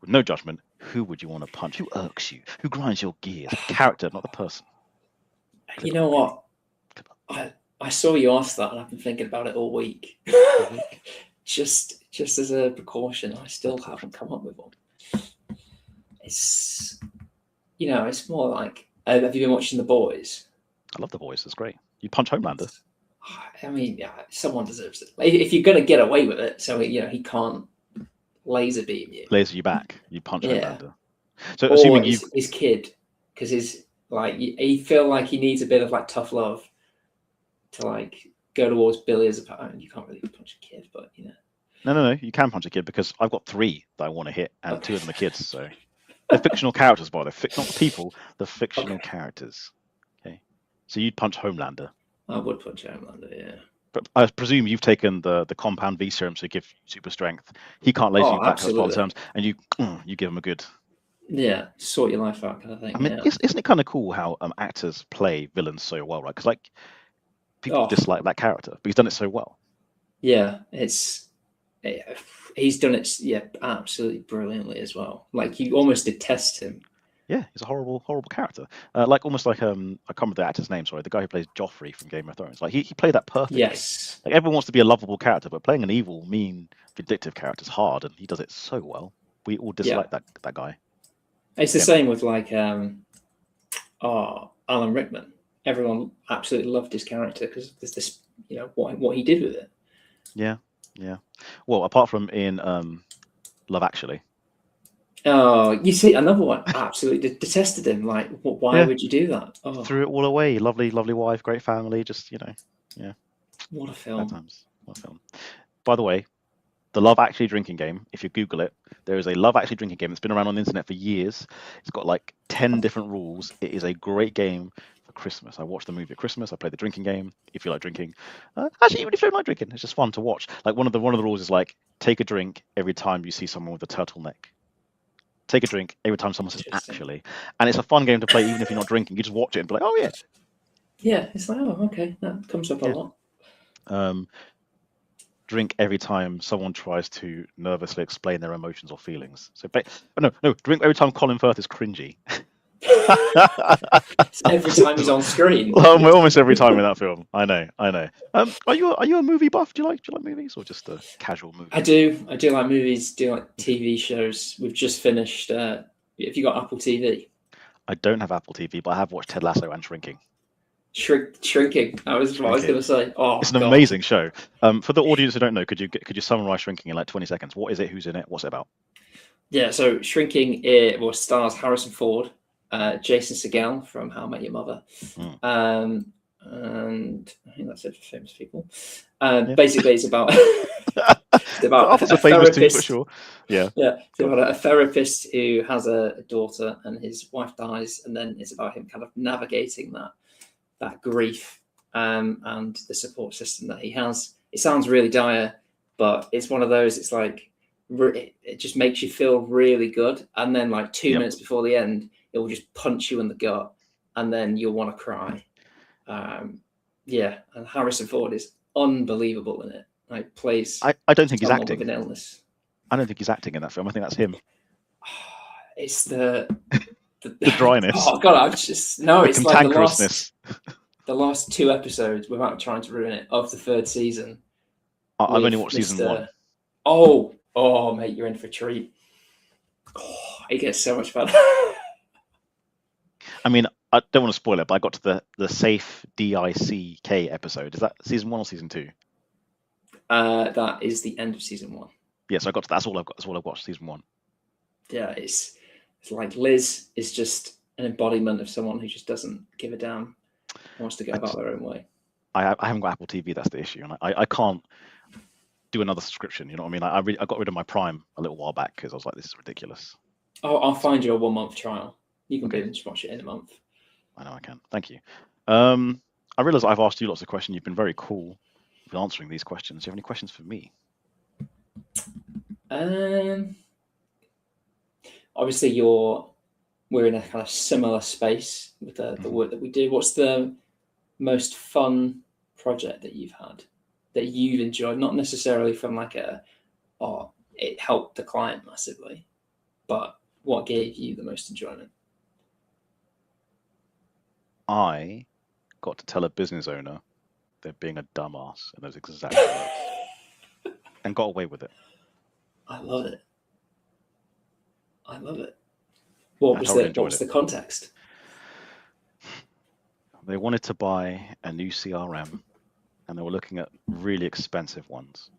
no judgment, who would you want to punch? Who irks you? Who grinds your gears? The character, not the person. You know what? I saw you ask that, and I've been thinking about it all week. just as a precaution, I still haven't come up with one. It's it's more like, have you been watching The Boys? I love The Boys. It's great. You punch Homelander. I mean, someone deserves it. If you're going to get away with it, so he can't laser beam you. Laser you back. You punch Homelander. So or assuming his kid, because he feel like he needs a bit of like tough love to like go towards Billy as a. I mean, you can't really punch a kid, but No. You can punch a kid because I've got 3 that I want to hit, and 2 of them are kids. So they're fictional characters, by the way. Not the people, the fictional characters. So you'd punch Homelander. I would punch Homelander, yeah. But I presume you've taken the compound V serum to give super strength. He can't laser you back for terms, and you give him a good. Yeah, sort your life out kind of thing. I mean, isn't it kind of cool how actors play villains so well, right? Because like people dislike that character, but he's done it so well. Yeah, he's done it, absolutely brilliantly as well. Like you almost detest him. Yeah, he's a horrible character. Almost like I can't remember the actor's name. Sorry, the guy who plays Joffrey from Game of Thrones. Like he played that perfectly. Yes. Like everyone wants to be a lovable character, but playing an evil, mean, vindictive character is hard, and he does it so well. We all dislike that guy. It's the same with like Alan Rickman. Everyone absolutely loved his character because there's this, what he did with it. Yeah. Well, apart from in Love Actually. Oh, you see, another one absolutely detested him. Like, why would you do that? Oh. Threw it all away. Lovely wife, great family. Just yeah. What a film! What a film. By the way, the Love Actually drinking game. If you Google it, there is a Love Actually drinking game that's been around on the internet for years. It's got like 10 different rules. It is a great game for Christmas. I watched the movie at Christmas. I played the drinking game. If you like drinking, actually, even if you don't like drinking, it's just fun to watch. Like one of the rules is like take a drink every time you see someone with a turtleneck. Take a drink every time someone says actually, and it's a fun game to play even if you're not drinking. You just watch it and be like, oh yeah. Yeah, it's like, oh okay, that comes up a lot. Drink every time someone tries to nervously explain their emotions or feelings. So no, drink every time Colin Firth is cringy. It's every time he's on screen. Well, almost every time in that film. I know. Are you a movie buff? Do you like movies or just a casual movie? I do like movies. Do like TV shows. We've just finished. Have you got Apple TV? I don't have Apple TV, but I have watched Ted Lasso and Shrinking. Shrinking. That was what I was going to say. Oh, it's an amazing show. For the audience who don't know, could you summarize Shrinking in like 20 seconds? What is it? Who's in it? What's it about? Yeah, so Shrinking stars Harrison Ford, Jason Segel from How I Met Your Mother, and I think that's it for famous people. Basically, it's about a famous too, for sure. Yeah. It's about a therapist who has a daughter, and his wife dies, and then it's about him kind of navigating that grief and the support system that he has. It sounds really dire, but it's one of those. It's like it just makes you feel really good, and then like 2 minutes before the end, it will just punch you in the gut, and then you'll want to cry. And Harrison Ford is unbelievable in it. Like plays. I don't think he's acting. With an illness. I don't think he's acting in that film. I think that's him. It's the dryness. Oh God, it's like the last 2 episodes, without trying to ruin it, of the 3rd season. I've only watched season 1. Oh, mate, you're in for a treat. Oh, it gets so much better. I mean, I don't want to spoil it, but I got to the safe DICK episode. Is that season 1 or season 2? That is the end of season 1. Yeah, so I got to that's all I've got. That's all I've watched. Season 1. Yeah, it's like Liz is just an embodiment of someone who just doesn't give a damn, wants to go about their own way. I haven't got Apple TV. That's the issue, and I can't do another subscription. You know what I mean? I got rid of my Prime a little while back because I was like, this is ridiculous. Oh, I'll find you a 1-month trial. You can binge watch it in a month. I know I can. Thank you. I realize I've asked you lots of questions. You've been very cool with answering these questions. Do you have any questions for me? Obviously, we're in a kind of similar space with the work that we do. What's the most fun project that you've had that you've enjoyed? Not necessarily from like it helped the client massively, but what gave you the most enjoyment? I got to tell a business owner they're being a dumbass in those exact words and got away with it. I love it. What was the context? They wanted to buy a new CRM and they were looking at really expensive ones.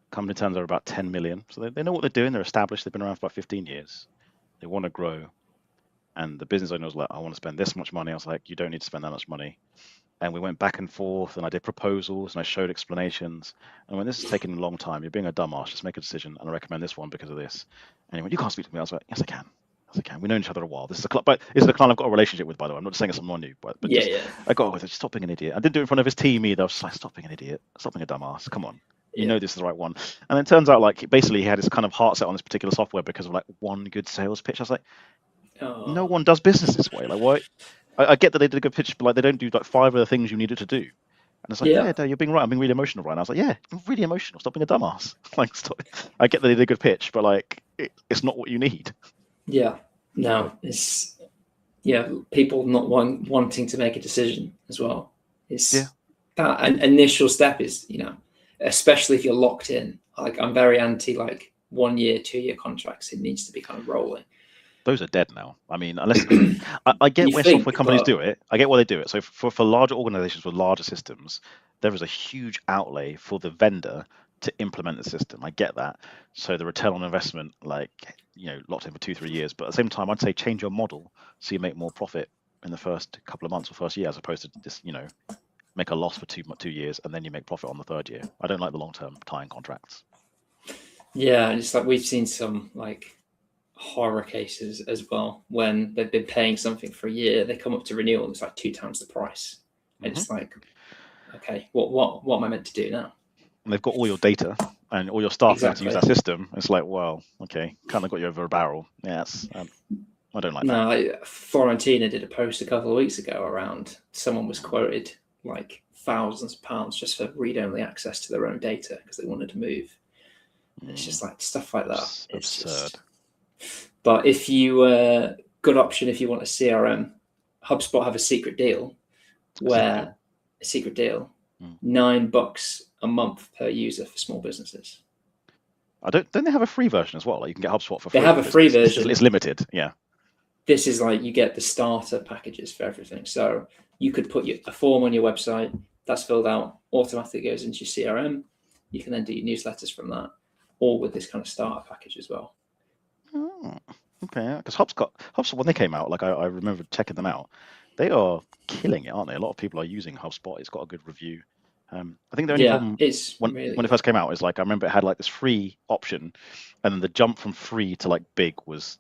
Company turns over about 10 million. So they know what they're doing. They're established. They've been around for about 15 years. They want to grow. And the business owner was like, I want to spend this much money. I was like, you don't need to spend that much money. And we went back and forth and I did proposals and I showed explanations. And when this is taking a long time, you're being a dumbass, just make a decision. And I recommend this one because of this. And he went, you can't speak to me. I was like, yes, I can. We've known each other a while. This is a client I've got a relationship with, by the way. I'm not saying it's someone new, but I got with it. Stop being an idiot. I didn't do it in front of his team either. I was just like, stop being an idiot. Stop being a dumbass. Come on. You know this is the right one. And it turns out like basically he had his kind of heart set on this particular software because of like one good sales pitch. I was like, no one does business this way. Like why? I get that they did a good pitch, but like they don't do like 5 of the things you needed to do. And it's like, yeah, you're being right. I'm being really emotional right now. I was like, yeah, I'm really emotional. Stop being a dumbass. Like, stop. I get that they did a good pitch, but like, it's not what you need. Yeah, no, it's people not wanting to make a decision as well. It's that an initial step is, especially if you're locked in. Like, I'm very anti like 1 year, 2 year contracts. It needs to be kind of rolling. Those are dead now. I mean, unless I get when software companies do it, I get why they do it. So for larger organizations with larger systems, there is a huge outlay for the vendor to implement the system. I get that. So the return on investment, like, locked in for 2-3 years. But at the same time, I'd say change your model so you make more profit in the first couple of months or first year, as opposed to just, make a loss for 2 years and then you make profit on the 3rd year. I don't like the long-term tying contracts. Yeah, it's like we've seen some like horror cases as well when they've been paying something for a year, they come up to renewal and it's like 2 times the price. And it's like, okay, what am I meant to do now? And they've got all your data and all your staff to use that system. It's like, well, okay, kind of got you over a barrel. Yes, I don't like that. No, Florentina did a post a couple of weeks ago around someone was quoted like thousands of pounds just for read-only access to their own data because they wanted to move. It's just like stuff like that. It's absurd. But if you good option if you want a CRM. HubSpot have a secret deal where a secret deal, $9 a month per user for small businesses. Don't they have a free version as well? Like you can get HubSpot for free. They have a free version. It's limited. Yeah. This is like you get the starter packages for everything. So you could put a form on your website that's filled out, automatically goes into your CRM. You can then do your newsletters from that, all with this kind of starter package as well. Oh, okay. Because HubSpot, when they came out, like I remember checking them out, they are killing it, aren't they? A lot of people are using HubSpot. It's got a good review. I think the only problem when it first came out is like I remember it had like this free option, and then the jump from free to like big was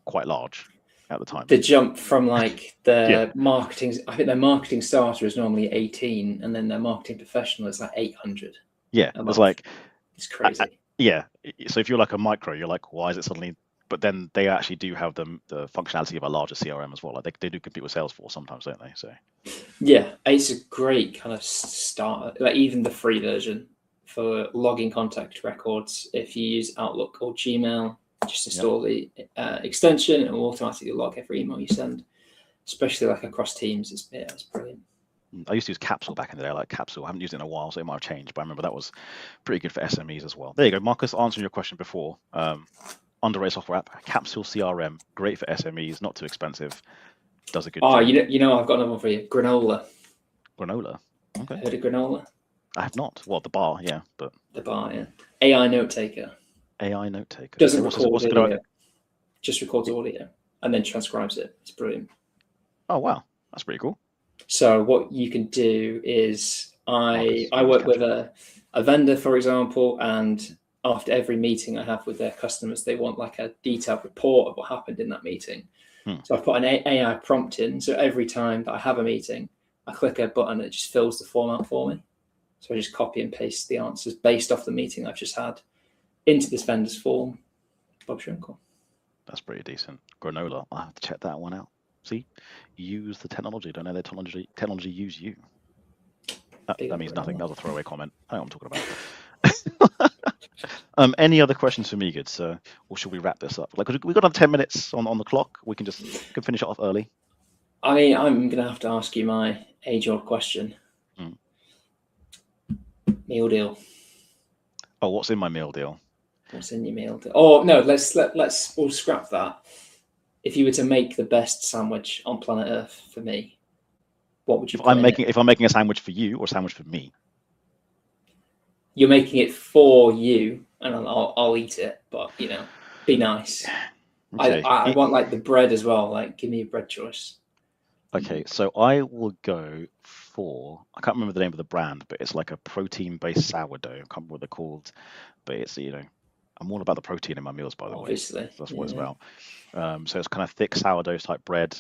quite large at the time. The jump from like the marketing, I think their marketing starter is normally 18, and then their marketing professional is like 800. Yeah, it's like it's crazy. Yeah, so if you're like a micro, you're like, why is it suddenly? But then they actually do have the functionality of a larger CRM as well. Like they do compete with Salesforce sometimes, don't they? So yeah, it's a great kind of starter. Like even the free version for logging contact records. If you use Outlook or Gmail, just install the extension and it will automatically log every email you send. Especially like across Teams, it's brilliant. I used to use Capsule back in the day. I like Capsule. I haven't used it in a while, so it might have changed. But I remember that was pretty good for SMEs as well. There you go, Marcus. Answering your question before. Underrated software app, Capsule CRM, great for SMEs, not too expensive, does a good job. You know, I've got another one for you. Granola. Granola. Okay. Heard of Granola? I have not. Well, the bar, yeah, but the bar, yeah. AI note taker. AI note taker doesn't record video, just records audio and then transcribes it. It's brilliant. Oh wow, that's pretty cool. So what you can do is I work with a vendor, for example, and after every meeting I have with their customers, they want like a detailed report of what happened in that meeting. So I put an AI prompt in. So every time that I have a meeting, I click a button and it just fills the form out for me. So I just copy and paste the answers based off the meeting I've just had into this vendor's form. Bob's your uncle. That's pretty decent. Granola. I'll have to check that one out. See, use the technology. Don't know the technology use you. That means nothing. That was a throwaway comment. I know what I'm talking about. Any other questions for me, good sir? Or should we wrap this up? Like we got on 10 minutes on the clock. We can finish it off early. I mean, I'm gonna have to ask you my age-old question. Meal deal. Oh, what's in my meal deal? What's in your meal deal? Oh no, we'll scrap that. If you were to make the best sandwich on planet Earth for me, what would you? If I'm making a sandwich for you or a sandwich for me? You're making it for you, and I'll eat it. But you know, be nice. Okay. I want like the bread as well. Like, give me a bread choice. Okay, so I will go for, I can't remember the name of the brand, but it's like a protein-based sourdough. I can't remember what they're called, but it's, you know, I'm all about the protein in my meals, by the way. That's what it's about. So it's kind of thick sourdough type bread.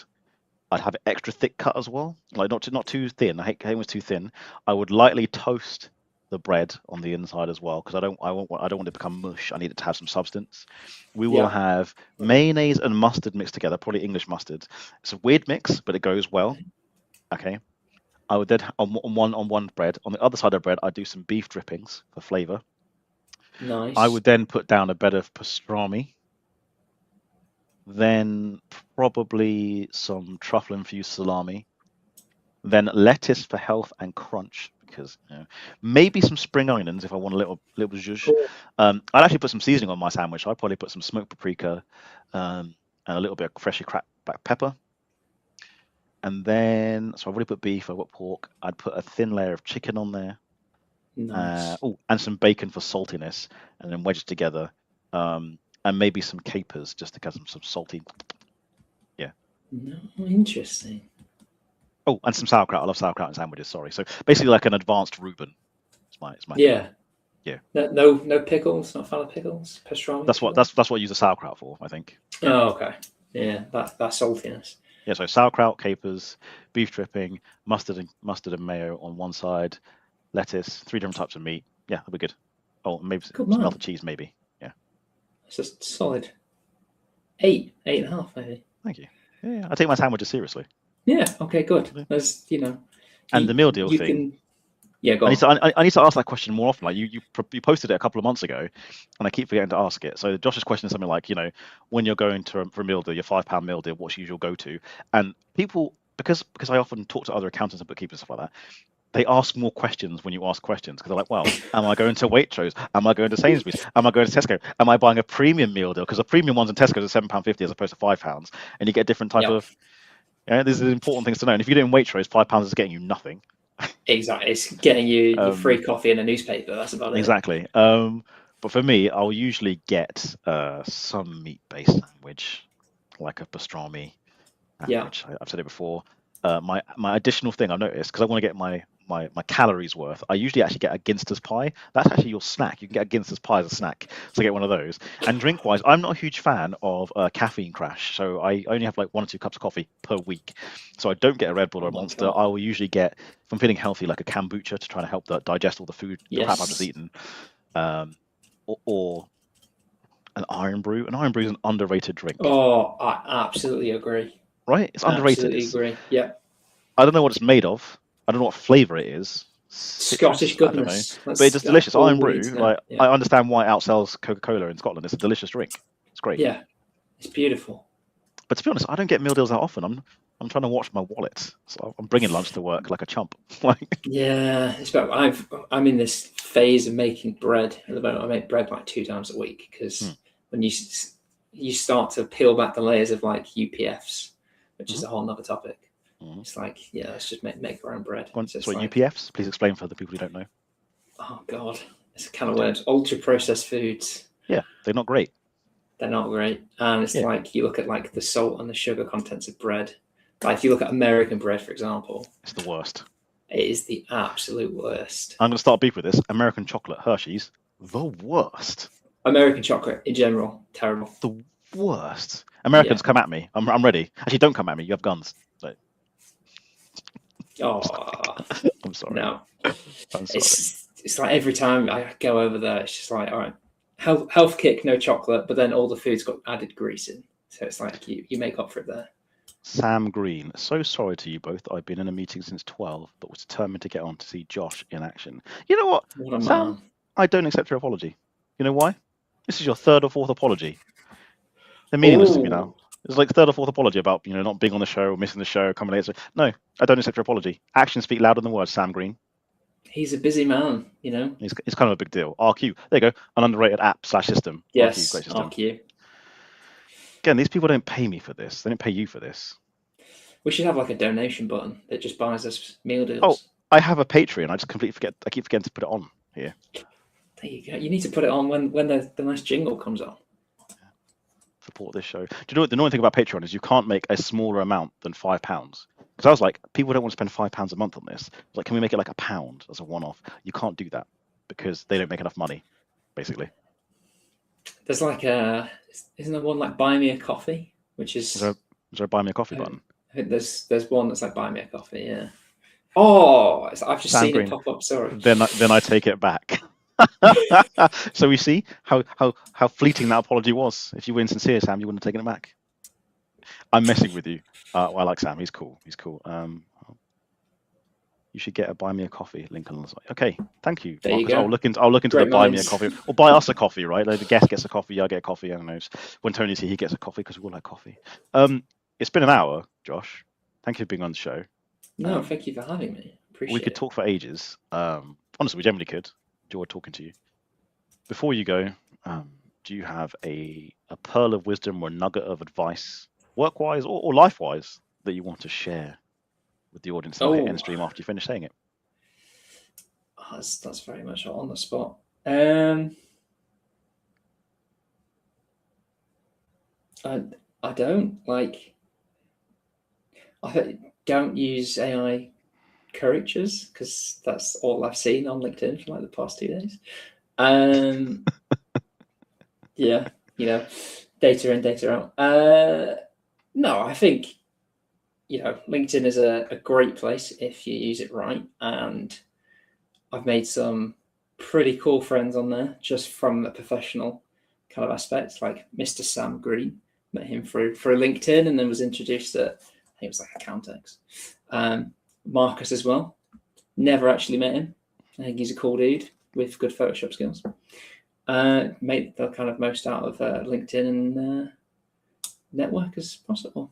I'd have it extra thick cut as well, like not too thin. I hate it was too thin. I would lightly toast the bread on the inside as well, because I don't want it to become mush. I need it to have some substance. We will have mayonnaise and mustard mixed together, probably English mustard. It's a weird mix, but it goes well. Okay. I would then on one bread. On the other side of the bread, I do some beef drippings for flavor. Nice. I would then put down a bed of pastrami. Then probably some truffle infused salami. Then lettuce for health and crunch, because you know, maybe some spring onions if I want a little zhuzh. Cool. I'd actually put some seasoning on my sandwich. I'd probably put some smoked paprika and a little bit of freshly cracked black pepper. And then, so I've already put beef, I've got pork. I'd put a thin layer of chicken on there. Nice. And some bacon for saltiness, and then wedged together. And maybe some capers just to get some salty. Yeah. No, interesting. Oh, and some sauerkraut. I love sauerkraut in sandwiches. Sorry. So basically, like an advanced Reuben. It's my. Yeah. Yeah. No pickles. Not a fan of pickles. Pastrami. That's what I use the sauerkraut for, I think. Oh, okay. Yeah, that saltiness. Yeah. So sauerkraut, capers, beef dripping, mustard and mayo on one side, lettuce, 3 different types of meat. Yeah, that'll be good. Oh, maybe some melted cheese, maybe. Yeah. It's just solid. 8.5, maybe. Thank you. Yeah, I take my sandwiches seriously. Yeah. Okay. Good. There's, And the meal deal thing. Yeah, go I on. need to I need to ask that question more often. Like you posted it a couple of months ago, and I keep forgetting to ask it. So Josh's question is something like, when you're going to for a meal deal, your £5 meal deal, what's your usual go-to? And people, because I often talk to other accountants and bookkeepers and stuff like that, they ask more questions when you ask questions, because they're like, well, am I going to Waitrose? Am I going to Sainsbury's? Am I going to Tesco? Am I buying a premium meal deal? Because the premium ones in Tesco are £7.50 as opposed to £5, and you get a different type Yeah, of. These are important things to know. And if you're doing Waitrose, £5 is getting you nothing. exactly. It's getting you your free Um, coffee and a newspaper. That's about it. Exactly. But for me, I'll usually get some meat-based sandwich, like a pastrami Yeah. which I've said it before. My additional thing I've noticed, because I want to get my calories worth, I usually actually get a Ginster's pie. That's actually your snack. You can get a Ginster's pie as a snack, so I get one of those. And drink-wise, I'm not a huge fan of caffeine crash, so I only have like 1 or 2 cups of coffee per week. So I don't get a Red Bull or a my Monster. God. I will usually get, if I'm feeling healthy, like a kombucha to try to help digest all the food, the crap I've just Yes. eaten, or an Iron Brew. An Iron Brew is an underrated drink, Oh, I absolutely agree. right? It's underrated. Absolutely agree. Yeah. I don't know what it's made of. I don't know what flavour it is. Scottish Citrus, I don't know. goodness. But it's just delicious. all Iron we Brew, need to know. like Yeah. I understand why it outsells Coca-Cola in Scotland. It's a delicious drink. It's great. Yeah. It's beautiful. But to be honest, I don't get meal deals that often. I'm trying to watch my wallet. So I'm bringing lunch to work like a chump. Like, Yeah. It's about, I'm in this phase of making bread at the moment. I make bread like 2 times a week because when you start to peel back the layers of like UPFs, which is a whole nother topic. It's like, yeah, let's just make our own bread. so UPFs, please explain for the people who don't know. Oh God, it's a kind of words. Ultra processed foods. Yeah, they're not great. They're not great. And it's like, you look at like the salt and the sugar contents of bread. Like if you look at American bread, for example, It's the worst. it is the absolute worst. I'm going to start beef with this. American chocolate, Hershey's, the worst. American chocolate in general, terrible. The worst. Americans, come at me. I'm ready. Actually, don't come at me. You have guns. So, Oh, I'm sorry. no. I'm sorry. It's like every time I go over there, it's just like, all right, health kick, no chocolate, but then all the food's got added grease in. So it's like you make up for it there. Sam Green, so sorry to you both. I've been in a meeting since 12, but was determined to get on to see Josh in action. You know what, What a Sam? man. I don't accept your apology. You know why? This is your 3rd or 4th apology. They're meaningless to me now. It's like 3rd or 4th apology about not being on the show or missing the show, coming late. No, I don't accept your apology. Actions speak louder than words, Sam Green. He's a busy man, you know. It's kind of a big deal. RQ, there you go, an underrated app/system. Yes, RQ, great system. RQ. Again, these people don't pay me for this. They don't pay you for this. We should have like a donation button that just buys us meal deals. Oh, I have a Patreon. I just completely forget. I keep forgetting to put it on here. There you go. You need to put it on when the nice jingle comes on. Support this show. Do you know what the annoying thing about Patreon is? You can't make a smaller amount than £5. Because I was like, people don't want to spend £5 a month on this. Like, can we make it like £1 as a one-off? You can't do that because they don't make enough money, basically. There's like isn't there one like buy me a coffee, which is Is there a buy me a coffee button? I think there's one that's like buy me a coffee. Yeah. Oh, I've just Sam seen Green. it pop up. Sorry. Then I take it back. So we see how fleeting that apology was. If you were insincere, Sam, you wouldn't have taken it back. I'm messing with you. Well, I like Sam. He's cool. You should get a buy me a coffee link on the site. Okay, thank you. There you go. I'll look into Great the buy me a minds. coffee or buy us a coffee, right? Like the guest gets a coffee, I get a coffee. I don't know. When Tony's here, he gets a coffee because we all like coffee. It's been an hour, Josh. Thank you for being on the show. No, thank you for having me. Appreciate We could it. talk for ages. Honestly, we generally could. Enjoyed talking to you. Before you go, do you have a pearl of wisdom or a nugget of advice, work-wise or life-wise, that you want to share with the audience that will hit end stream after you finish saying it? Oh, that's very much on the spot. I don't like. Don't use AI coaches because that's all I've seen on LinkedIn for like the past 2 days. Yeah, data in, data out. No, I think LinkedIn is a great place if you use it right, and I've made some pretty cool friends on there just from a professional kind of aspect, like Mr. Sam Green. Met him through LinkedIn, and then was introduced at, I think it was like Accountex. Marcus as well. Never actually met him, I think he's a cool dude with good Photoshop skills. Make the kind of most out of LinkedIn and network as possible.